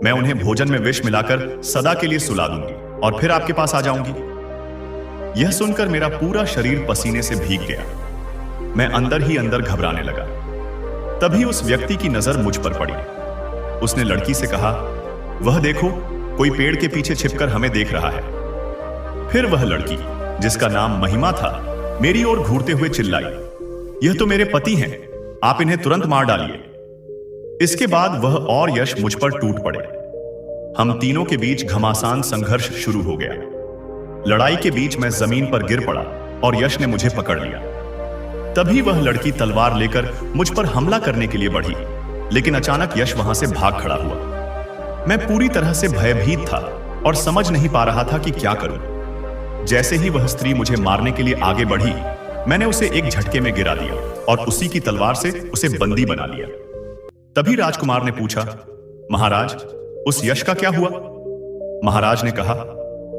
मैं उन्हें भोजन में विष मिलाकर सदा के लिए सुला दूंगी और फिर आपके पास आ जाऊंगी। यह सुनकर मेरा पूरा शरीर पसीने से भीग गया। मैं अंदर ही अंदर घबराने लगा। तभी उस व्यक्ति की नजर मुझ पर पड़ी। उसने लड़की से कहा, वह देखो, कोई पेड़ के पीछे छिपकर हमें देख रहा है। फिर वह लड़की, जिसका नाम महिमा था, मेरी ओर घूरते हुए चिल्लाई, यह तो मेरे पति हैं, आप इन्हें तुरंत मार डालिए। इसके बाद वह और यश मुझ पर टूट पड़े। हम तीनों के बीच घमासान संघर्ष शुरू हो गया। लड़ाई के बीच मैं जमीन पर गिर पड़ा और यश ने मुझे पकड़ लिया। तभी वह लड़की तलवार लेकर मुझ पर हमला करने के लिए बढ़ी, लेकिन अचानक यश वहां से भाग खड़ा हुआ। मैं पूरी तरह से भयभीत था और समझ नहीं पा रहा था कि क्या करूं। जैसे ही वह स्त्री मुझे मारने के लिए आगे बढ़ी, मैंने उसे एक झटके में गिरा दिया और उसी की तलवार से उसे बंदी बना लिया। तभी राजकुमार ने पूछा, महाराज, उस यश का क्या हुआ? महाराज ने कहा,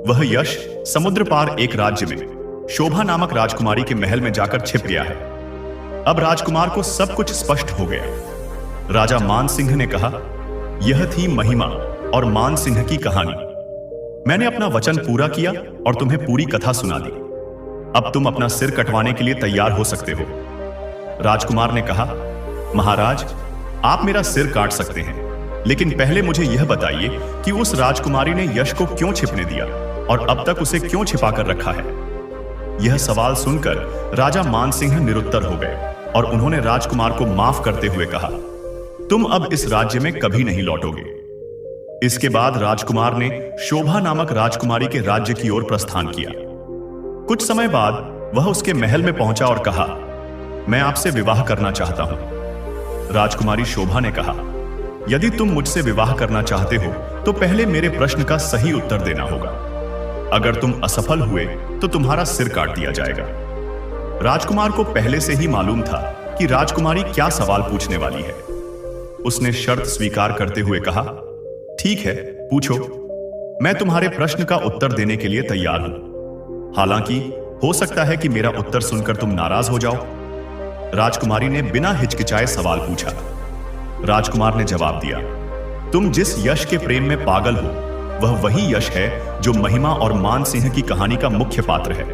वह यश समुद्र पार एक राज्य में शोभा नामक राजकुमारी के महल में जाकर छिप गया है। अब राजकुमार को सब कुछ स्पष्ट हो गया। राजा मान सिंह ने कहा, यह थी महिमा और मान सिंह की कहानी। मैंने अपना वचन पूरा किया और तुम्हें पूरी कथा सुना दी। अब तुम अपना सिर कटवाने के लिए तैयार हो सकते हो। राजकुमार ने कहा, महाराज, आप मेरा सिर काट सकते हैं, लेकिन पहले मुझे यह बताइए कि उस राजकुमारी ने यश को क्यों छिपने दिया और अब तक उसे क्यों छिपा कर रखा है? यह सवाल सुनकर राजा मान सिंह निरुत्तर हो गए और उन्होंने राजकुमार को माफ करते हुए कहा, तुम अब इस राज्य में कभी नहीं लौटोगे। इसके बाद राजकुमार ने शोभा नामक राजकुमारी के राज्य की ओर प्रस्थान किया। कुछ समय बाद वह उसके महल में पहुंचा और कहा, मैं आपसे विवाह करना चाहता हूं। राजकुमारी शोभा ने कहा, यदि तुम मुझसे विवाह करना चाहते हो तो पहले मेरे प्रश्न का सही उत्तर देना होगा। अगर तुम असफल हुए तो तुम्हारा सिर काट दिया जाएगा। राजकुमार को पहले से ही मालूम था कि राजकुमारी क्या सवाल पूछने वाली है। उसने शर्त स्वीकार करते हुए कहा, ठीक है, पूछो, मैं तुम्हारे प्रश्न का उत्तर देने के लिए तैयार हूं। हालांकि हो सकता है कि मेरा उत्तर सुनकर तुम नाराज हो जाओ। राजकुमारी ने बिना हिचकिचाए सवाल पूछा। राजकुमार ने जवाब दिया, तुम जिस यश के प्रेम में पागल हो, वह वही यश है जो महिमा और मान सिंह की कहानी का मुख्य पात्र है।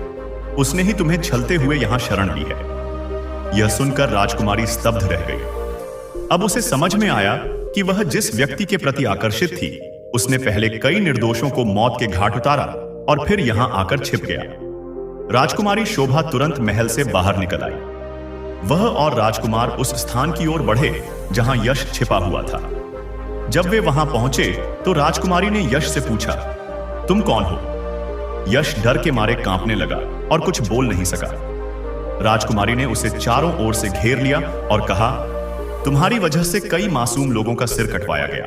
उसने ही तुम्हें छलते हुए यहां शरण ली है। यह सुनकर राजकुमारी स्तब्ध रह गई। अब उसे समझ में आया कि वह जिस व्यक्ति के प्रति आकर्षित थी, उसने पहले कई निर्दोषों को मौत के घाट उतारा और फिर यहां आकर छिप गया। राजकुमारी शोभा तुरंत महल से बाहर निकल आई। वह और राजकुमार उस स्थान की ओर बढ़े जहां यश छिपा हुआ था। जब वे वहां पहुंचे तो राजकुमारी ने यश से पूछा, तुम कौन हो? यश डर के मारे कांपने लगा और कुछ बोल नहीं सका। राजकुमारी ने उसे चारों ओर से घेर लिया और कहा, तुम्हारी वजह से कई मासूम लोगों का सिर कटवाया गया।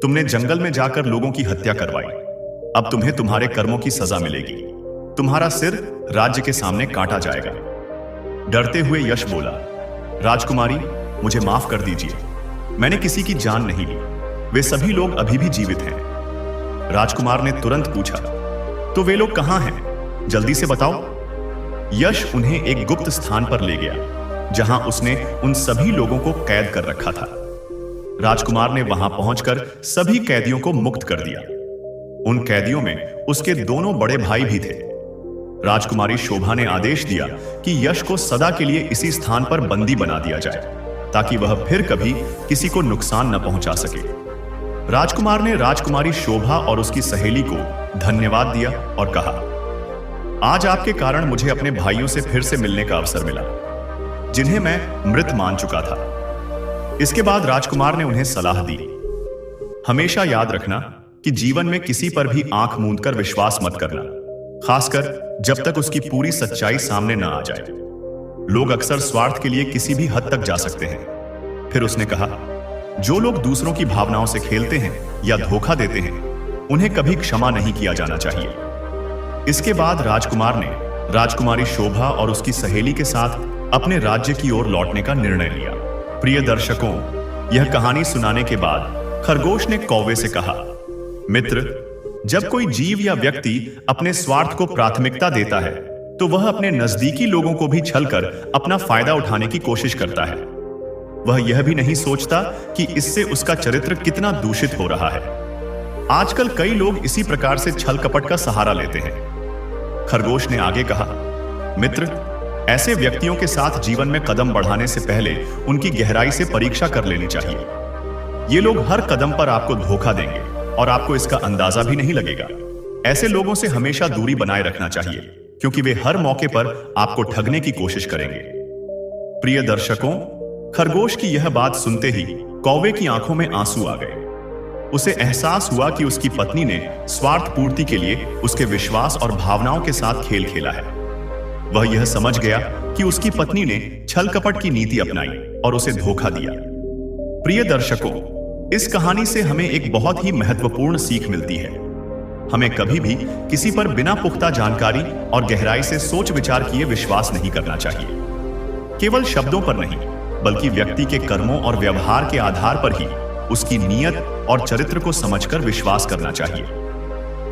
तुमने जंगल में जाकर लोगों की हत्या करवाई। अब तुम्हें तुम्हारे कर्मों की सजा मिलेगी। तुम्हारा सिर राज्य के सामने काटा जाएगा। डरते हुए यश बोला, राजकुमारी, मुझे माफ कर दीजिए, मैंने किसी की जान नहीं ली। वे सभी लोग अभी भी जीवित हैं। राजकुमार ने तुरंत पूछा, तो वे लोग कहां हैं? जल्दी से बताओ। यश उन्हें एक गुप्त स्थान पर ले गया जहां उसने उन सभी लोगों को कैद कर रखा था। राजकुमार ने वहां पहुंचकर सभी कैदियों को मुक्त कर दिया। उन कैदियों में उसके दोनों बड़े भाई भी थे। राजकुमारी शोभा ने आदेश दिया कि यश को सदा के लिए इसी स्थान पर बंदी बना दिया जाए ताकि वह फिर कभी किसी को नुकसान न पहुंचा सके। राजकुमार ने राजकुमारी शोभा और उसकी सहेली को धन्यवाद दिया और कहा, आज आपके कारण मुझे अपने भाइयों से फिर से मिलने का अवसर मिला, जिन्हें मैं मृत मान चुका था। इसके बाद राजकुमार ने उन्हें सलाह दी, हमेशा याद रखना कि जीवन में किसी पर भी आंख मूंदकर विश्वास मत करना, खासकर जब तक उसकी पूरी सच्चाई सामने न आ जाए। लोग अक्सर स्वार्थ के लिए किसी भी हद तक जा सकते हैं। फिर उसने कहा, जो लोग दूसरों की भावनाओं से खेलते हैं या धोखा देते हैं, उन्हें कभी क्षमा नहीं किया जाना चाहिए। इसके बाद राजकुमार ने राजकुमारी शोभा और उसकी सहेली के साथ अपने राज्य की ओर लौटने का निर्णय लिया। प्रिय दर्शकों, यह कहानी सुनाने के बाद खरगोश ने कौवे से कहा, मित्र, जब कोई जीव या व्यक्ति अपने स्वार्थ को प्राथमिकता देता है तो वह अपने नजदीकी लोगों को भी छलकर अपना फायदा उठाने की कोशिश करता है। वह यह भी नहीं सोचता कि इससे उसका चरित्र कितना दूषित हो रहा है। आजकल कई लोग इसी प्रकार से छल कपट का सहारा लेते हैं। खरगोश ने आगे कहा, मित्र, ऐसे व्यक्तियों के साथ जीवन में कदम बढ़ाने से पहले उनकी गहराई से परीक्षा कर लेनी चाहिए। ये लोग हर कदम पर आपको धोखा देंगे और आपको इसका अंदाजा भी नहीं लगेगा। ऐसे लोगों से हमेशा दूरी बनाए रखना चाहिए, क्योंकि वे हर मौके पर आपको ठगने की कोशिश करेंगे। प्रिय दर्शकों, खरगोश की यह बात सुनते ही कौवे की आंखों में आंसू आ गए। उसे एहसास हुआ कि उसकी पत्नी ने स्वार्थ पूर्ति के लिए उसके विश्वास और भावनाओं के साथ खेल खेला है। वह यह समझ गया कि उसकी पत्नी ने छल कपट की नीति अपनाई और उसे धोखा दिया। प्रिय दर्शकों, इस कहानी से हमें एक बहुत ही महत्वपूर्ण सीख मिलती है। हमें कभी भी किसी पर बिना पुख्ता जानकारी और गहराई से सोच विचार किए विश्वास नहीं करना चाहिए। केवल शब्दों पर नहीं, बल्कि व्यक्ति के कर्मों और व्यवहार के आधार पर ही उसकी नीयत और चरित्र को समझकर विश्वास करना चाहिए।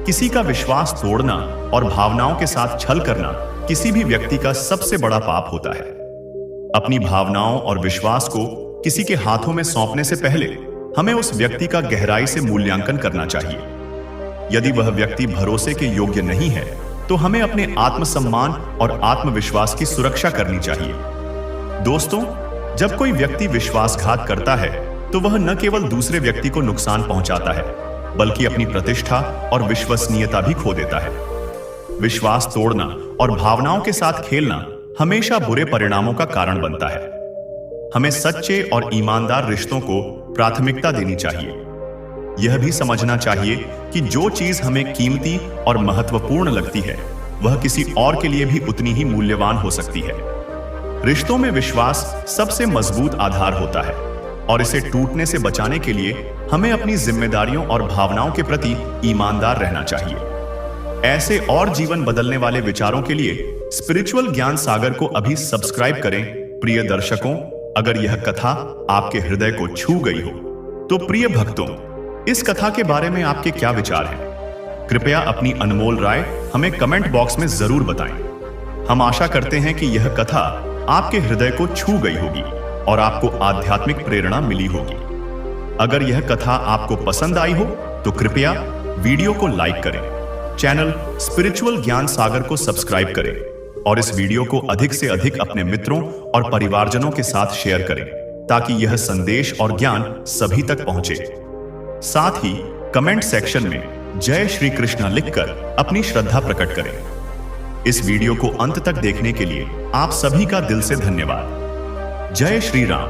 किसी का विश्वास तोड़ना और भावनाओं के साथ छल करना किसी भी व्यक्ति का सबसे बड़ा पाप होता है। अपनी भावनाओं और विश्वास को किसी के हाथों में सौंपने से पहले हमें उस व्यक्ति का गहराई से मूल्यांकन करना चाहिए। यदि वह व्यक्ति भरोसे के योग्य नहीं है, तो हमें अपने आत्मसम्मान और आत्मविश्वास की सुरक्षा करनी चाहिए। दोस्तों, जब कोई व्यक्ति विश्वासघात करता है, तो वह न केवल दूसरे व्यक्ति को नुकसान पहुंचाता है, बल्कि अपनी प्रतिष्ठा और विश्वसनीयता भी खो देता है। विश्वास तोड़ना और भावनाओं के साथ खेलना हमेशा बुरे परिणामों का कारण बनता है। हमें सच्चे और ईमानदार रिश्तों को प्राथमिकता देनी चाहिए। यह भी समझना चाहिए कि जो चीज हमें कीमती और महत्वपूर्ण लगती है, वह किसी और के लिए भी उतनी ही मूल्यवान हो सकती है। रिश्तों में विश्वास सबसे मजबूत आधार होता है और इसे टूटने से बचाने के लिए हमें अपनी जिम्मेदारियों और भावनाओं के प्रति ईमानदार रहना चाहिए। ऐसे और जीवन बदलने वाले विचारों के लिए स्पिरिचुअल ज्ञान सागर को अभी सब्सक्राइब करें। प्रिय दर्शकों, अगर यह कथा आपके हृदय को छू गई हो, तो प्रिय भक्तों, इस कथा के बारे में आपके क्या विचार हैं? कृपया अपनी अनमोल राय हमें कमेंट बॉक्स में जरूर बताएं। हम आशा करते हैं कि यह कथा आपके हृदय को छू गई होगी और आपको आध्यात्मिक प्रेरणा मिली होगी। अगर यह कथा आपको पसंद आई हो, तो कृपया वीडियो को लाइक करें, चैनल स्पिरिचुअल ज्ञान सागर को सब्सक्राइब करें और इस वीडियो को अधिक से अधिक अपने मित्रों और परिवारजनों के साथ शेयर करें, ताकि यह संदेश और ज्ञान सभी तक पहुंचे। साथ ही कमेंट सेक्शन में जय श्री कृष्ण लिखकर अपनी श्रद्धा प्रकट करें। इस वीडियो को अंत तक देखने के लिए आप सभी का दिल से धन्यवाद। जय श्री राम।